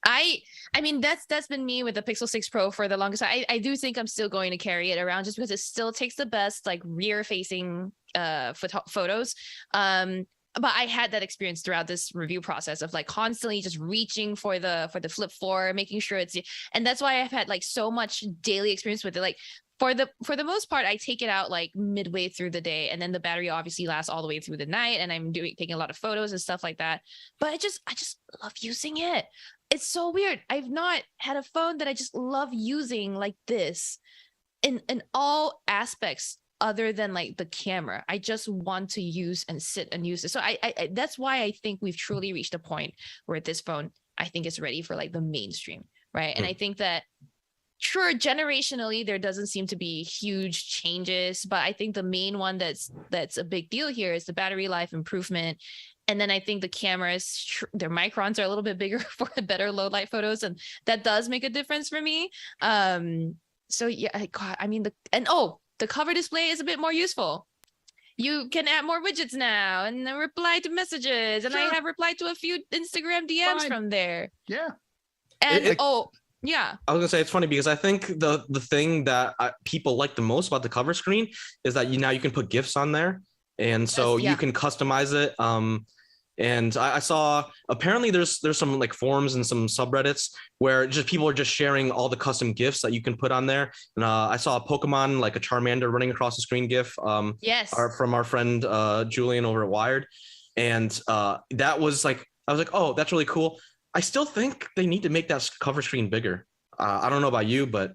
I mean, that's been me with the Pixel 6 Pro for the longest time. I do think I'm still going to carry it around just because it still takes the best like rear facing photos. But I had that experience throughout this review process of like constantly just reaching for the Flip 4, making sure and that's why I've had like so much daily experience with it. Like for the most part, I take it out like midway through the day, and then the battery obviously lasts all the way through the night, and I'm taking a lot of photos and stuff like that. But I just love using it. It's so weird. I've not had a phone that I just love using like this in all aspects other than like the camera. I just want to use and sit and use it. So I that's why I think we've truly reached a point where this phone, I think, is ready for like the mainstream, right? And I think that sure, generationally there doesn't seem to be huge changes, but I think the main one that's a big deal here is the battery life improvement. And then I think the cameras, their microns are a little bit bigger for better low light photos, and that does make a difference for me. So yeah, God, I mean the cover display is a bit more useful. You can add more widgets now and then reply to messages, and I have replied to a few Instagram DMs from there. Yeah. And yeah. I was gonna say it's funny because I think the thing that people like the most about the cover screen is that now you can put GIFs on there, and so you can customize it. And I saw apparently there's some like forums and some subreddits where just people are just sharing all the custom GIFs that you can put on there. And I saw a Pokemon, like a Charmander running across the screen GIF. From our friend Julian over at Wired, and that was like I was like, oh, that's really cool. I still think they need to make that cover screen bigger. I don't know about you, but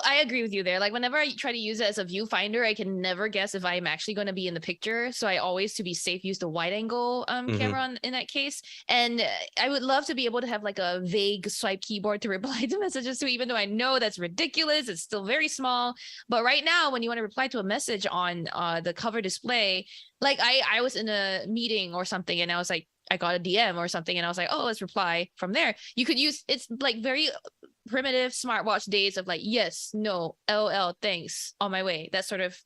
I agree with you there. Like whenever I try to use it as a viewfinder, I can never guess if I'm actually going to be in the picture. So I always, to be safe, use the wide angle camera in that case. And I would love to be able to have like a vague swipe keyboard to reply to messages to, even though I know that's ridiculous. It's still very small. But right now, when you want to reply to a message on the cover display, like I was in a meeting or something and I was like, I got a DM or something and I was like, oh, let's reply from there. You could use, it's like very primitive smartwatch days of like, yes, no, LOL, thanks, on my way. That sort of,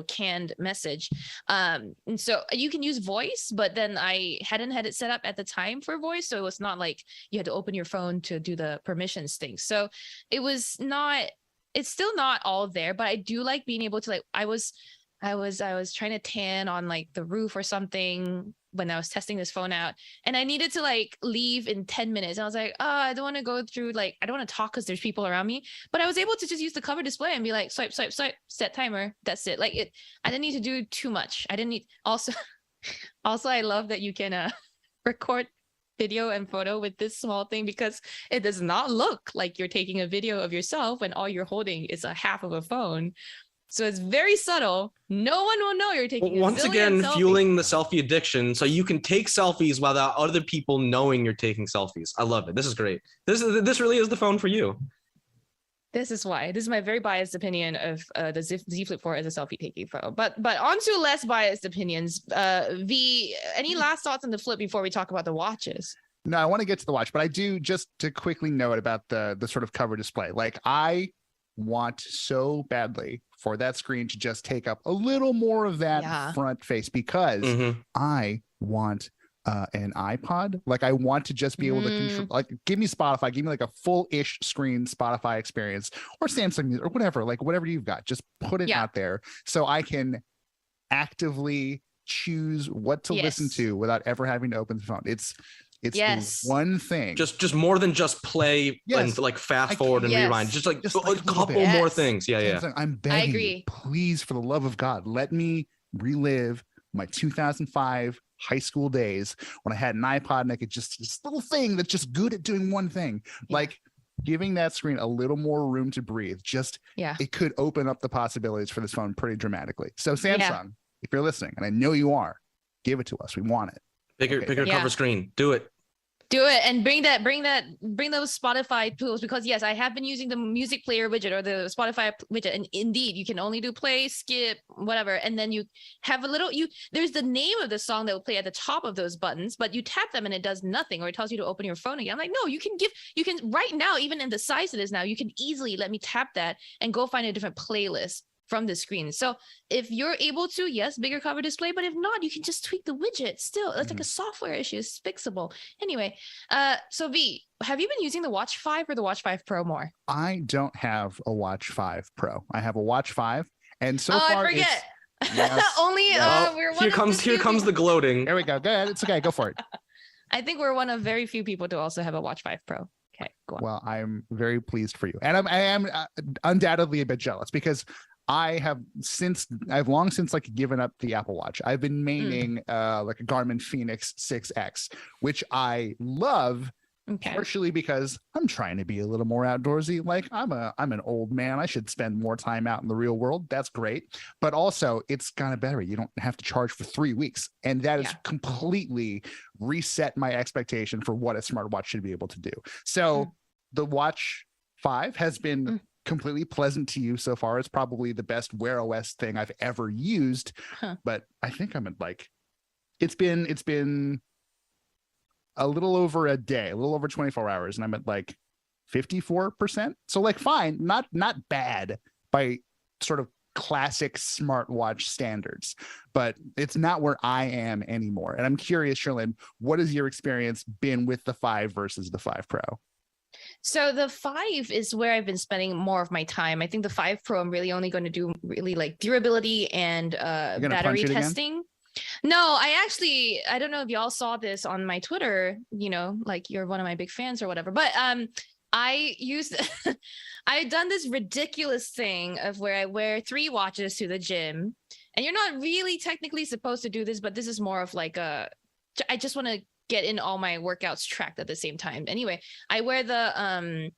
canned message. And so you can use voice, but then I hadn't had it set up at the time for voice. So it was not like you had to open your phone to do the permissions thing. So it's still not all there, but I do like being able to like, I was trying to tan on like the roof or something when I was testing this phone out, and I needed to like leave in 10 minutes. And I was like, oh, I don't want to go through, like, I don't want to talk because there's people around me, but I was able to just use the cover display and be like, swipe, swipe, swipe, set timer. That's it. Like I didn't need to do too much. I didn't need also, I love that you can record video and photo with this small thing, because it does not look like you're taking a video of yourself when all you're holding is a half of a phone. So it's very subtle. No one will know you're taking once again fueling the selfie addiction, so you can take selfies without other people knowing you're taking selfies. I love it. This is great. This really is the phone for you. This is why. This is my very biased opinion of the Z Flip 4 as a selfie taking phone. But on to less biased opinions. Any last thoughts on the Flip before we talk about the watches? No, I want to get to the watch, but I do, just to quickly note about the sort of cover display. Like I want so badly for that screen to just take up a little more of that front face, because I want an iPod. Like I want to just be able to control, like give me Spotify, give me like a full-ish screen Spotify experience, or Samsung or whatever, like whatever you've got, just put it out there so I can actively choose what to listen to without ever having to open the phone. It's Yes. the one thing. Just more than just play Yes. and like fast forward and Yes. rewind. Just like Just a like a little couple bit. more Yes. things. Yeah, yeah. I'm begging you, agree. please, for the love of God, let me relive my 2005 high school days when I had an iPod and I could just this little thing that's just good at doing one thing. Yeah. Like giving that screen a little more room to breathe. Just Yeah. it could open up the possibilities for this phone pretty dramatically. So Samsung, Yeah. if you're listening, and I know you are, give it to us. We want it. Bigger Yeah. cover screen. Do it. Do it and bring those Spotify tools, because yes, I have been using the music player widget or the Spotify widget, and indeed you can only do play, skip, whatever, and then you have there's the name of the song that will play at the top of those buttons, but you tap them and it does nothing, or it tells you to open your phone again. I'm like, no, you can right now, even in the size it is now, you can easily let me tap that and go find a different playlist from the screen. So if you're able to, yes, bigger cover display, but if not, you can just tweak the widget. Still, it's like a software issue. It's fixable. Anyway, so V, have you been using the Watch 5 or the Watch 5 Pro more? I don't have a Watch 5 Pro. I have a Watch 5, and so I far forget. Yes. Only Yes. we're one Here of comes the few the gloating. there we go. Go ahead. It's okay. Go for it. I think we're one of very few people to also have a Watch 5 Pro. Okay, go on. Well, I'm very pleased for you, and I am undoubtedly a bit jealous because I've long since like given up the Apple Watch. I've been maining like a Garmin Fenix 6X, which I love. Okay. Partially because I'm trying to be a little more outdoorsy. Like I'm an old man. I should spend more time out in the real world. That's great. But also it's got a battery. You don't have to charge for 3 weeks. And that has completely reset my expectation for what a smartwatch should be able to do. So the Watch 5 has been completely pleasant to use so far. It's probably the best Wear OS thing I've ever used. But I think I'm at like, it's been a little over a day, a little over 24 hours, and I'm at like 54%. So like fine, not bad by sort of classic smartwatch standards, but it's not where I am anymore. And I'm curious, Sherlyn, what has your experience been with the 5 versus the 5 Pro? So the 5 is where I've been spending more of my time. I think the 5 Pro, I'm really only going to do really like durability and battery testing. No, I don't know if y'all saw this on my Twitter, like you're one of my big fans or whatever, but I had done this ridiculous thing of where I wear 3 watches to the gym, and you're not really technically supposed to do this, but this is more of like I just want to get in all my workouts tracked at the same time. Anyway, I wear the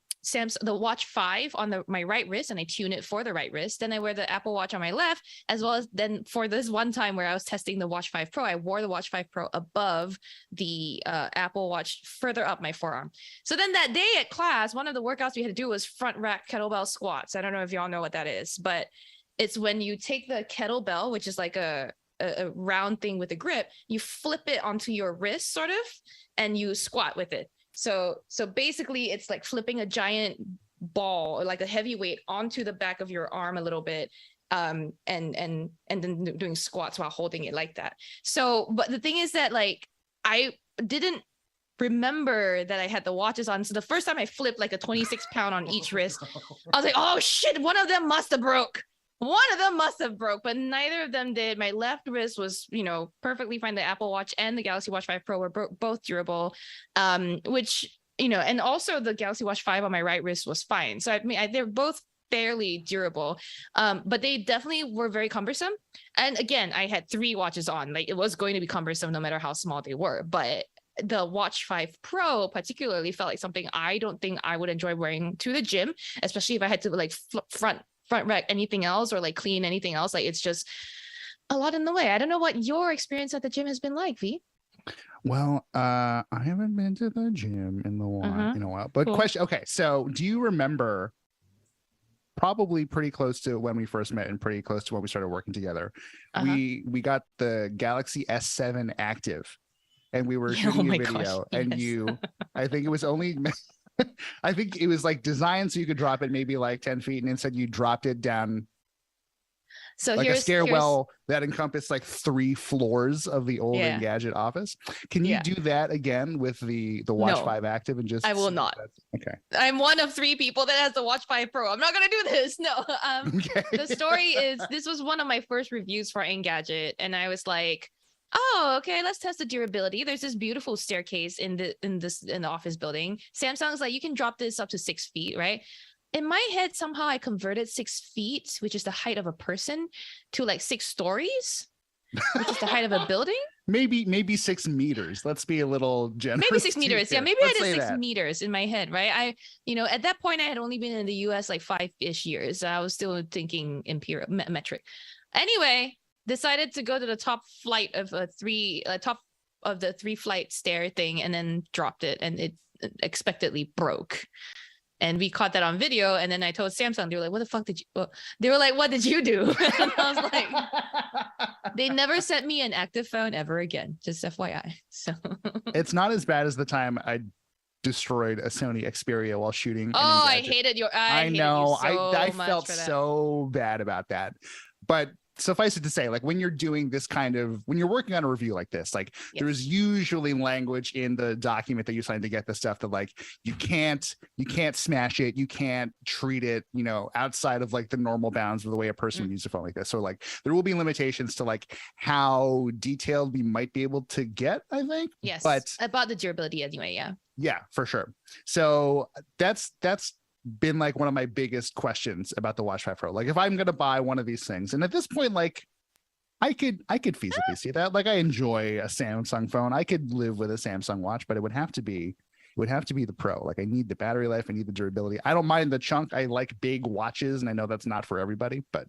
the Watch 5 on my right wrist, and I tune it for the right wrist. Then I wear the Apple Watch on my left, as well as then for this one time where I was testing the Watch 5 Pro, I wore the Watch 5 Pro above the Apple Watch further up my forearm. So then that day at class, one of the workouts we had to do was front rack kettlebell squats. I don't know if y'all know what that is, but it's when you take the kettlebell, which is like a round thing with a grip, you flip it onto your wrist sort of, and you squat with it. So basically it's like flipping a giant ball or like a heavy weight onto the back of your arm a little bit, and then doing squats while holding it like that. So, but the thing is that like I didn't remember that I had the watches on. So the first time I flipped like a 26 pound on each wrist, I was like, oh shit, one of them must have broke. But neither of them did. My left wrist was, perfectly fine. The Apple Watch and the Galaxy Watch 5 Pro were both durable, which, and also the Galaxy Watch 5 on my right wrist was fine. So I mean, they're both fairly durable, but they definitely were very cumbersome. And again, I had 3 watches on. Like it was going to be cumbersome no matter how small they were. But the Watch 5 Pro particularly felt like something I don't think I would enjoy wearing to the gym, especially if I had to like front rack anything else or like clean anything else. Like it's just a lot in the way. I don't know what your experience at the gym has been like, V. Well, I haven't been to the gym in a while, but cool. Question. Okay. So do you remember, probably pretty close to when we first met and pretty close to when we started working together, we got the Galaxy S7 Active, and we were shooting a video, and I think it was only I think it was like designed so you could drop it maybe like 10 feet, and instead you dropped it down so like a stairwell that encompassed like 3 floors of the old Engadget office. Can you do that again with the Watch 5 Active and just? I will not. Okay. I'm one of 3 people that has the Watch 5 Pro. I'm not going to do this. No. Okay. The story is, this was one of my first reviews for Engadget, and I was like, oh, okay, let's test the durability. There's this beautiful staircase in the office building. Samsung's like, you can drop this up to 6 feet, right? In my head, somehow I converted 6 feet, which is the height of a person, to like 6 stories, which is the height of a building. Maybe 6 meters. Let's be a little generous. Maybe 6 meters. Yeah, maybe Let's I did say 6 that. meters in my head, right? At that point, I had only been in the US like 5-ish years. So I was still thinking imperial metric. Anyway, decided to go to the top flight of top of the 3-flight stair thing, and then dropped it, and it expectedly broke. And we caught that on video. And then I told Samsung, they were like, what the fuck did you, they were like, what did you do? And I was like, they never sent me an active phone ever again. Just FYI. So It's not as bad as the time I destroyed a Sony Xperia while shooting. oh, I hated your, I know. hated you so I much felt for that. so bad about that. But suffice it to say, like when you're doing this kind of, when you're working on a review like this, like there's usually language in the document that you sign to get the stuff that like you can't smash it, you can't treat it, outside of like the normal bounds of the way a person would use a phone like this. So like there will be limitations to like how detailed we might be able to get, I think. Yes, but about the durability anyway. Yeah, for sure. So that's been like one of my biggest questions about the Watch 5 Pro. Like if I'm going to buy one of these things, and at this point, like I could feasibly see that. Like I enjoy a Samsung phone. I could live with a Samsung watch, but it would have to be the Pro. Like I need the battery life, I need the durability. I don't mind the chunk. I like big watches, and I know that's not for everybody, but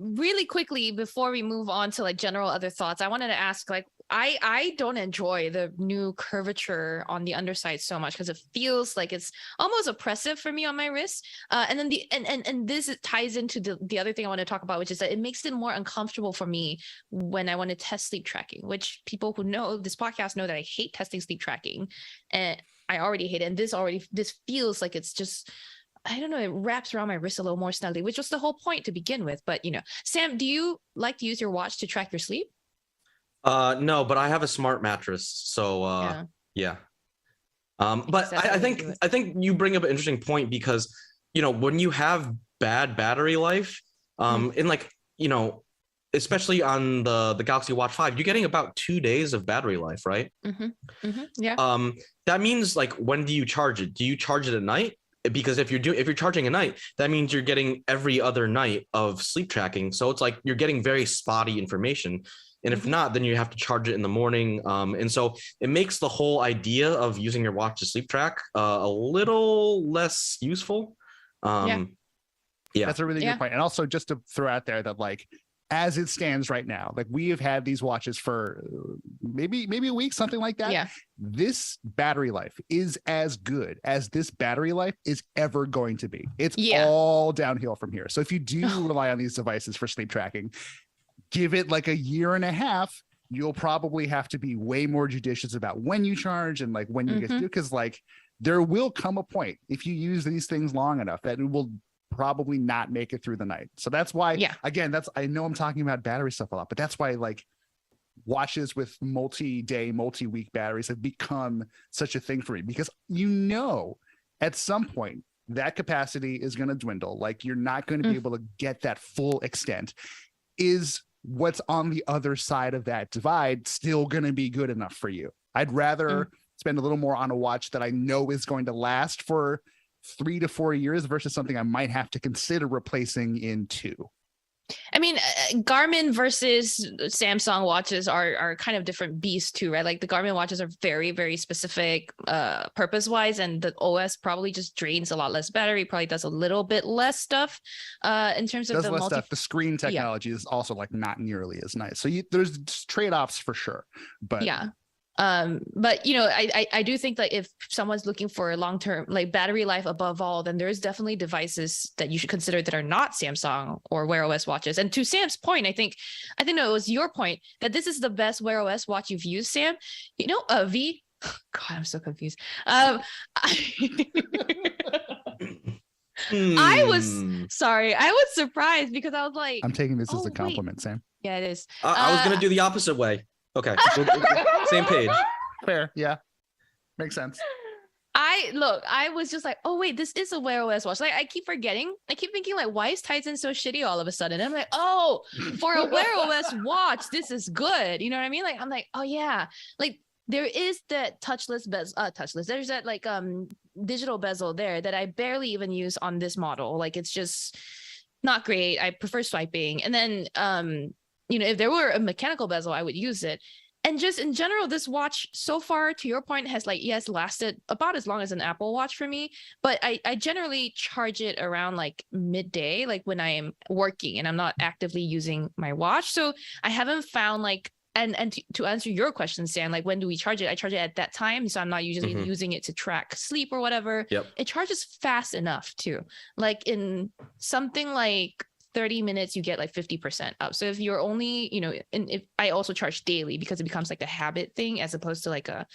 really quickly before we move on to like general other thoughts, I wanted to ask, like, I don't enjoy the new curvature on the underside so much because it feels like it's almost oppressive for me on my wrist. And then and this ties into the other thing I want to talk about, which is that it makes it more uncomfortable for me when I want to test sleep tracking, which people who know this podcast know that I hate testing sleep tracking, and I already hate it. And this feels like it's just, I don't know, it wraps around my wrist a little more snugly, which was the whole point to begin with. But Sam, do you like to use your watch to track your sleep? No, but I have a smart mattress, so yeah. But I think you bring up an interesting point because when you have bad battery life, in like especially on the Galaxy Watch 5, you're getting about 2 days of battery life, right? Yeah. That means like, when do you charge it? Do you charge it at night? Because if you're charging at night, that means you're getting every other night of sleep tracking. So it's like you're getting very spotty information. And if not, then you have to charge it in the morning. And so it makes the whole idea of using your watch to sleep track a little less useful. Yeah, that's a really good point. And also just to throw out there that like, as it stands right now, like we have had these watches for maybe a week, something like that. Yeah. This battery life is as good as this battery life is ever going to be. It's all downhill from here. So if you do rely on these devices for sleep tracking, give it like a year and a half, you'll probably have to be way more judicious about when you charge and like when you get to do, because like there will come a point if you use these things long enough that it will probably not make it through the night. So that's why, again, I know I'm talking about battery stuff a lot, but that's why like watches with multi-day, multi-week batteries have become such a thing for me, because at some point that capacity is going to dwindle. Like you're not going to be able to get that full extent. Is what's on the other side of that divide still going to be good enough for you? I'd rather spend a little more on a watch that I know is going to last for 3 to 4 years versus something I might have to consider replacing in 2. I mean, Garmin versus Samsung watches are kind of different beasts too, right? Like the Garmin watches are very, very specific purpose-wise, and the OS probably just drains a lot less battery, probably does a little bit less stuff in terms of stuff. The screen technology is also like not nearly as nice. So there's trade-offs for sure. But but I do think that if someone's looking for a long-term like battery life above all, then there's definitely devices that you should consider that are not Samsung or Wear OS watches. And to Sam's point, I think it was your point that this is the best Wear OS watch you've used, Sam. V. God, I'm so confused. I was surprised because I was like, I'm taking this as a compliment, Sam. Yeah, it is. I was gonna do the opposite way. Okay. Same page. Fair. Yeah. Makes sense. I was just like, oh wait, this is a Wear OS watch. Like I keep forgetting. I keep thinking like, why is Titan so shitty all of a sudden? And I'm like, oh, for a Wear OS watch, this is good. You know what I mean? Like I'm like, oh yeah, like there is that touchless bezel, touchless. There's that like digital bezel there that I barely even use on this model. Like it's just not great. I prefer swiping. And then if there were a mechanical bezel, I would use it. And just in general, this watch so far, to your point, has like, yes, lasted about as long as an Apple Watch for me. But I generally charge it around like midday, like when I am working and I'm not actively using my watch. So I haven't found like, and to answer your question, Stan, like when do we charge it? I charge it at that time. So I'm not usually using it to track sleep or whatever. Yep. It charges fast enough too. Like in something like 30 minutes, you get like 50% up. So if you're only, and if I also charge daily because it becomes like a habit thing as opposed to like a,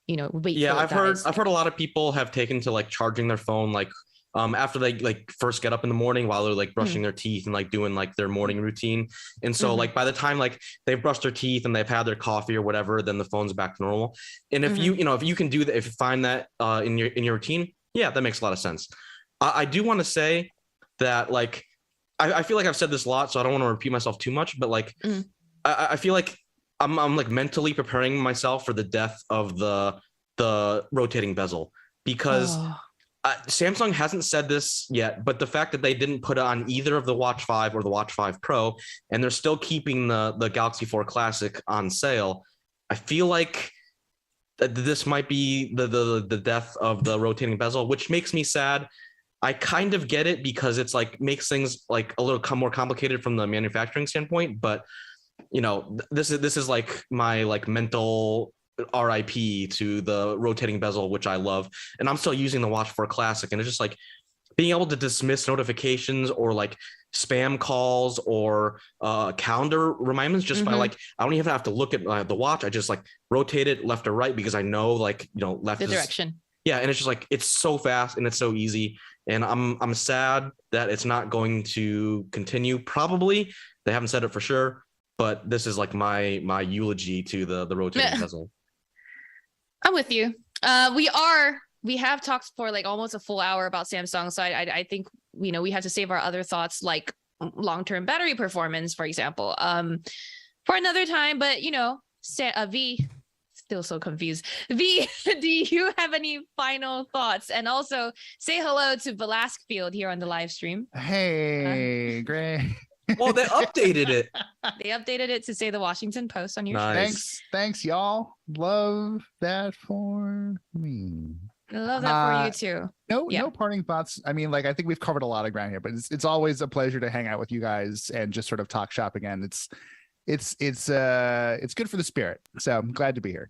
wait. Yeah, I've heard a lot of people have taken to like charging their phone like after they like first get up in the morning while they're like brushing their teeth and like doing like their morning routine. And so like by the time like they've brushed their teeth and they've had their coffee or whatever, then the phone's back to normal. And if if you can do that, if you find that in your routine, yeah, that makes a lot of sense. I do want to say that like I feel like I've said this a lot, so I don't want to repeat myself too much, but like I feel like I'm like mentally preparing myself for the death of the rotating bezel because Samsung hasn't said this yet, but the fact that they didn't put it on either of the Watch 5 or the Watch 5 Pro, and they're still keeping the Galaxy 4 Classic on sale, I feel like this might be the death of the rotating bezel, which makes me sad. I kind of get it because it's like makes things like a little more complicated from the manufacturing standpoint, but this is like my like mental RIP to the rotating bezel, which I love, and I'm still using the Watch 4 Classic, and it's just like being able to dismiss notifications or like spam calls or calendar reminders just by like I don't even have to look at the watch. I just like rotate it left or right because I know like left the is direction. Yeah, and it's just like it's so fast and it's so easy. And I'm sad that it's not going to continue. Probably they haven't said it for sure, but this is like my eulogy to the rotating bezel. I'm with you. We have talked for like almost a full hour about Samsung, so I think we have to save our other thoughts like long-term battery performance, for example, for another time. But V. Still so confused. V, do you have any final thoughts? And also say hello to Velasquez here on the live stream. Hey, great. Well, they updated it. They updated it to say the Washington Post on your Nice. Thanks, y'all. Love that for me. I love that for you too. No parting thoughts. I mean, like I think we've covered a lot of ground here, but it's always a pleasure to hang out with you guys and just sort of talk shop again. It's good for the spirit. So I'm glad to be here.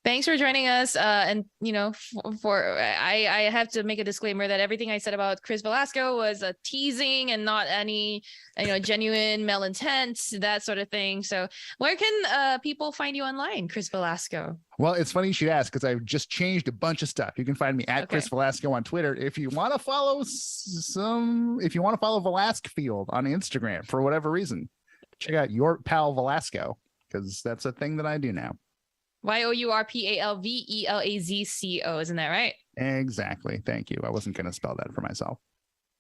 Thanks for joining us. And I have to make a disclaimer that everything I said about Chris Velasco was a teasing and not any, genuine malintent, that sort of thing. So where can people find you online, Chris Velasco? Well, it's funny you should ask because I've just changed a bunch of stuff. You can find me at Chris Velasco on Twitter. If you want to follow Velasquefield on Instagram for whatever reason, check out your pal Velasco because that's a thing that I do now. YOURPALVELAZCO, isn't that right? Exactly. Thank you. I wasn't going to spell that for myself.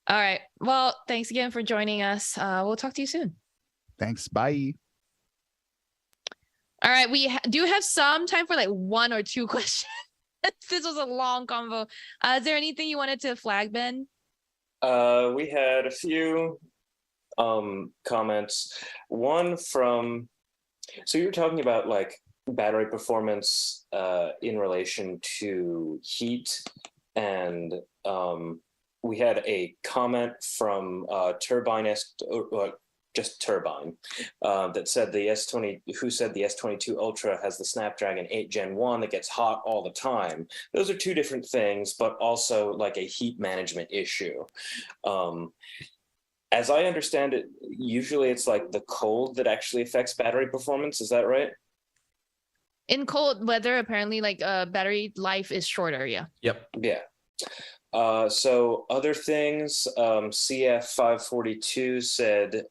All right. Well, thanks again for joining us. We'll talk to you soon. Thanks. Bye. All right. We do have some time for like one or two questions. This was a long convo. Is there anything you wanted to flag, Ben? We had a few comments. One from, so you were talking about like battery performance in relation to heat, and we had a comment from Turbine that said the S22 Ultra has the Snapdragon 8 Gen 1 that gets hot all the time. Those are two different things, but also like a heat management issue. As I understand it, usually it's like the cold that actually affects battery performance. Is that right? In cold weather, apparently, like battery life is shorter. Yeah. Yep. Yeah. So other things, CF542 said,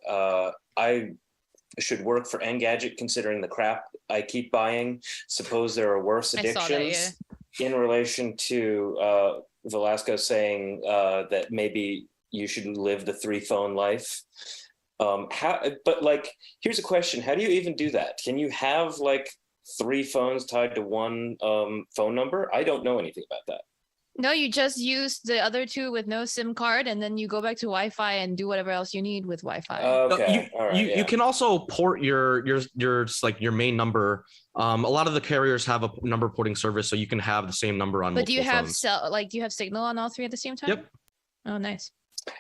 I should work for Engadget considering the crap I keep buying. Suppose there are worse addictions. in relation to Velasco saying that maybe you should live the 3-phone life. But like, here's a question: how do you even do that? Can you have like 3 phones tied to one phone number? I don't know anything about that. No, you just use the other 2 with no SIM card, and then you go back to Wi-Fi and do whatever else you need with Wi-Fi. Okay, all right. You can also port your like your main number. A lot of the carriers have a number porting service, so you can have the same number on. But do you have phones. do you have signal on all 3 at the same time? Yep. Oh, nice.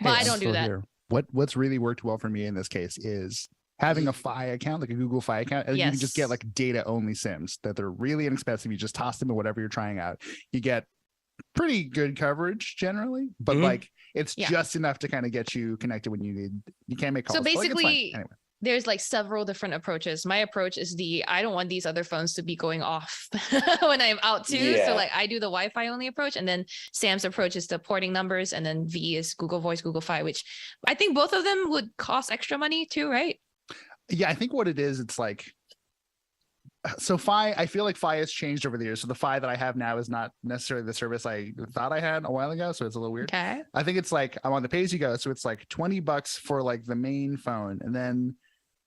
But I don't do that. Here. What's really worked well for me in this case is having a Fi account, like a Google Fi account, and you can just get like data only SIMs that they're really inexpensive. You just toss them in whatever you're trying out. You get pretty good coverage generally, but like it's just enough to kind of get you connected when you need. You can't make calls. So basically, anyway. There's like several different approaches. My approach is I don't want these other phones to be going off when I'm out too. Yeah. So like I do the Wi-Fi only approach, and then Sam's approach is the porting numbers, and then V is Google Voice, Google Fi, which I think both of them would cost extra money too, right? Yeah, I think what it is, it's like, so Fi, I feel like Fi has changed over the years. So the Fi that I have now is not necessarily the service I thought I had a while ago. So it's a little weird. Okay. I think it's like I'm on the pay as you go. So it's like $20 for like the main phone. And then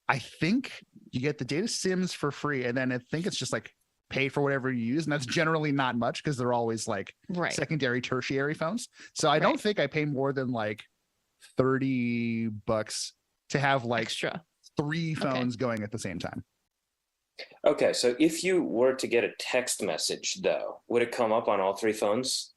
I think you get the data SIMs for free. And then I think it's just like pay for whatever you use. And that's generally not much because they're always like secondary, tertiary phones. So I don't think I pay more than like $30 to have like extra 3 phones going at the same time. Okay, so if you were to get a text message, though, would it come up on all 3 phones?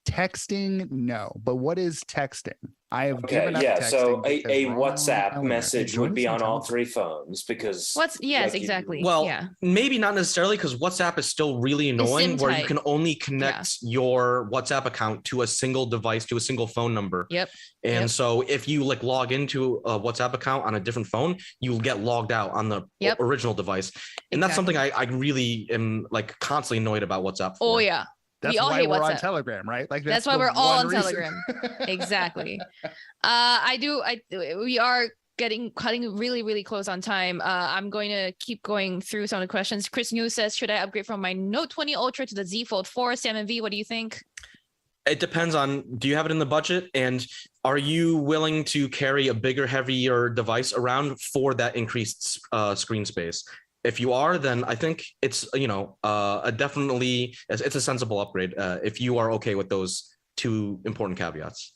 Texting, no. But what is texting? I have given up texting. So a WhatsApp message would be on all 3 phones because exactly. Well, maybe not necessarily, because WhatsApp is still really annoying where you can only connect your WhatsApp account to a single device, to a single phone number. Yep. And so if you like log into a WhatsApp account on a different phone, you'll get logged out on the original device. And that's something I really am like constantly annoyed about WhatsApp for. Oh yeah. That's why we're on Telegram, right? Like that's why we're all on Telegram. Exactly. We are cutting really, really close on time. I'm going to keep going through some of the questions. Chris New says, should I upgrade from my Note 20 Ultra to the Z Fold 4? Sam and V, what do you think? It depends on, do you have it in the budget? And are you willing to carry a bigger, heavier device around for that increased screen space? If you are, then I think it's, definitely, it's a sensible upgrade if you are okay with those 2 important caveats.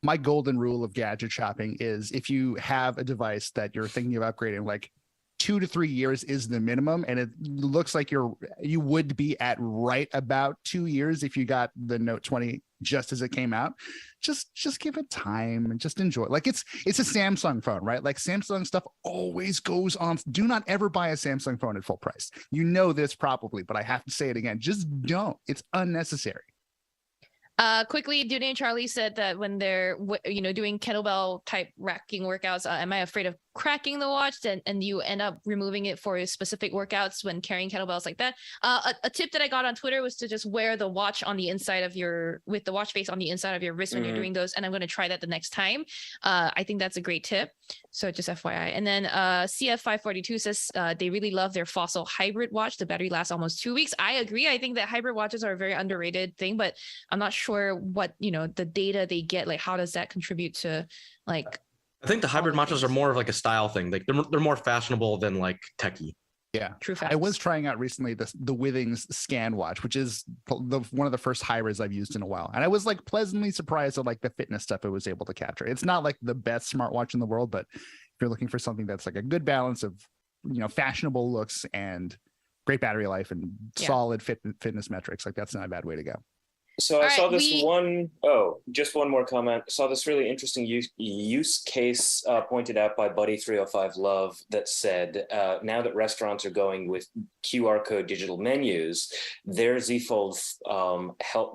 My golden rule of gadget shopping is if you have a device that you're thinking of upgrading, like 2 to 3 years is the minimum. And it looks like you would be at right about 2 years if you got the Note 20 just as it came out. Just give it time and just enjoy. Like it's a Samsung phone, right? Like Samsung stuff always goes on. Do not ever buy a Samsung phone at full price. You know this probably, but I have to say it again. Just don't. It's unnecessary. Quickly, Duty and Charlie said that when they're doing kettlebell type racking workouts, am I afraid of cracking the watch and you end up removing it for specific workouts when carrying kettlebells like that? A tip that I got on Twitter was to just wear the watch on the inside of with the watch face on the inside of your wrist when you're doing those, and I'm going to try that the next time. I think that's a great tip. So just FYI. And then CF542 says they really love their Fossil hybrid watch. The battery lasts almost 2 weeks. I agree. I think that hybrid watches are a very underrated thing, but I'm not sure what the data they get, like how does that contribute to like. I think the hybrid watches are more of like a style thing. Like they're more fashionable than like techie. Yeah, true facts. I was trying out recently the Withings Scan Watch, which is one of the first hybrids I've used in a while, and I was like pleasantly surprised at like the fitness stuff it was able to capture. It's not like the best smartwatch in the world, but if you're looking for something that's like a good balance of fashionable looks and great battery life and solid fitness metrics, like that's not a bad way to go. So I saw this just one more comment. Saw this really interesting use case pointed out by Buddy305 Love that said, now that restaurants are going with QR code digital menus, their Z Fold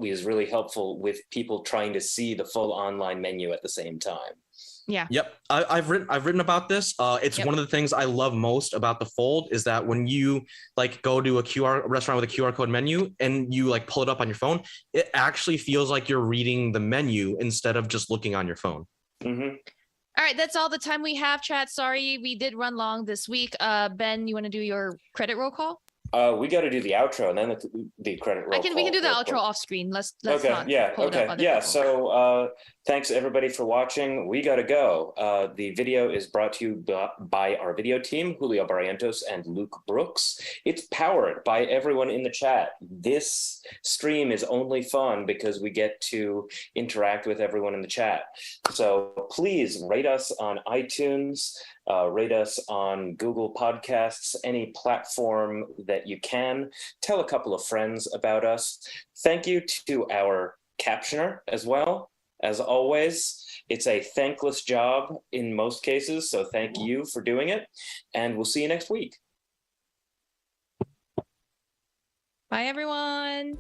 is really helpful with people trying to see the full online menu at the same time. Yeah. Yep. I've written about this. It's one of the things I love most about the Fold is that when you like go to a restaurant with a QR code menu and you like pull it up on your phone, it actually feels like you're reading the menu instead of just looking on your phone. Mm-hmm. All right, that's all the time we have, chat. Sorry, we did run long this week. Ben, you want to do your credit roll call? We got to do the outro and then the credit roll. We can do the real outro quick. off screen. Let's Okay, not yeah, hold up okay, other yeah. people. So thanks everybody for watching. We gotta go. The video is brought to you by our video team, Julio Barrientos and Luke Brooks. It's powered by everyone in the chat. This stream is only fun because we get to interact with everyone in the chat. So please rate us on iTunes, rate us on Google Podcasts, any platform that you can. Tell a couple of friends about us. Thank you to our captioner as well. As always, it's a thankless job in most cases, so thank you for doing it, and we'll see you next week. Bye, everyone.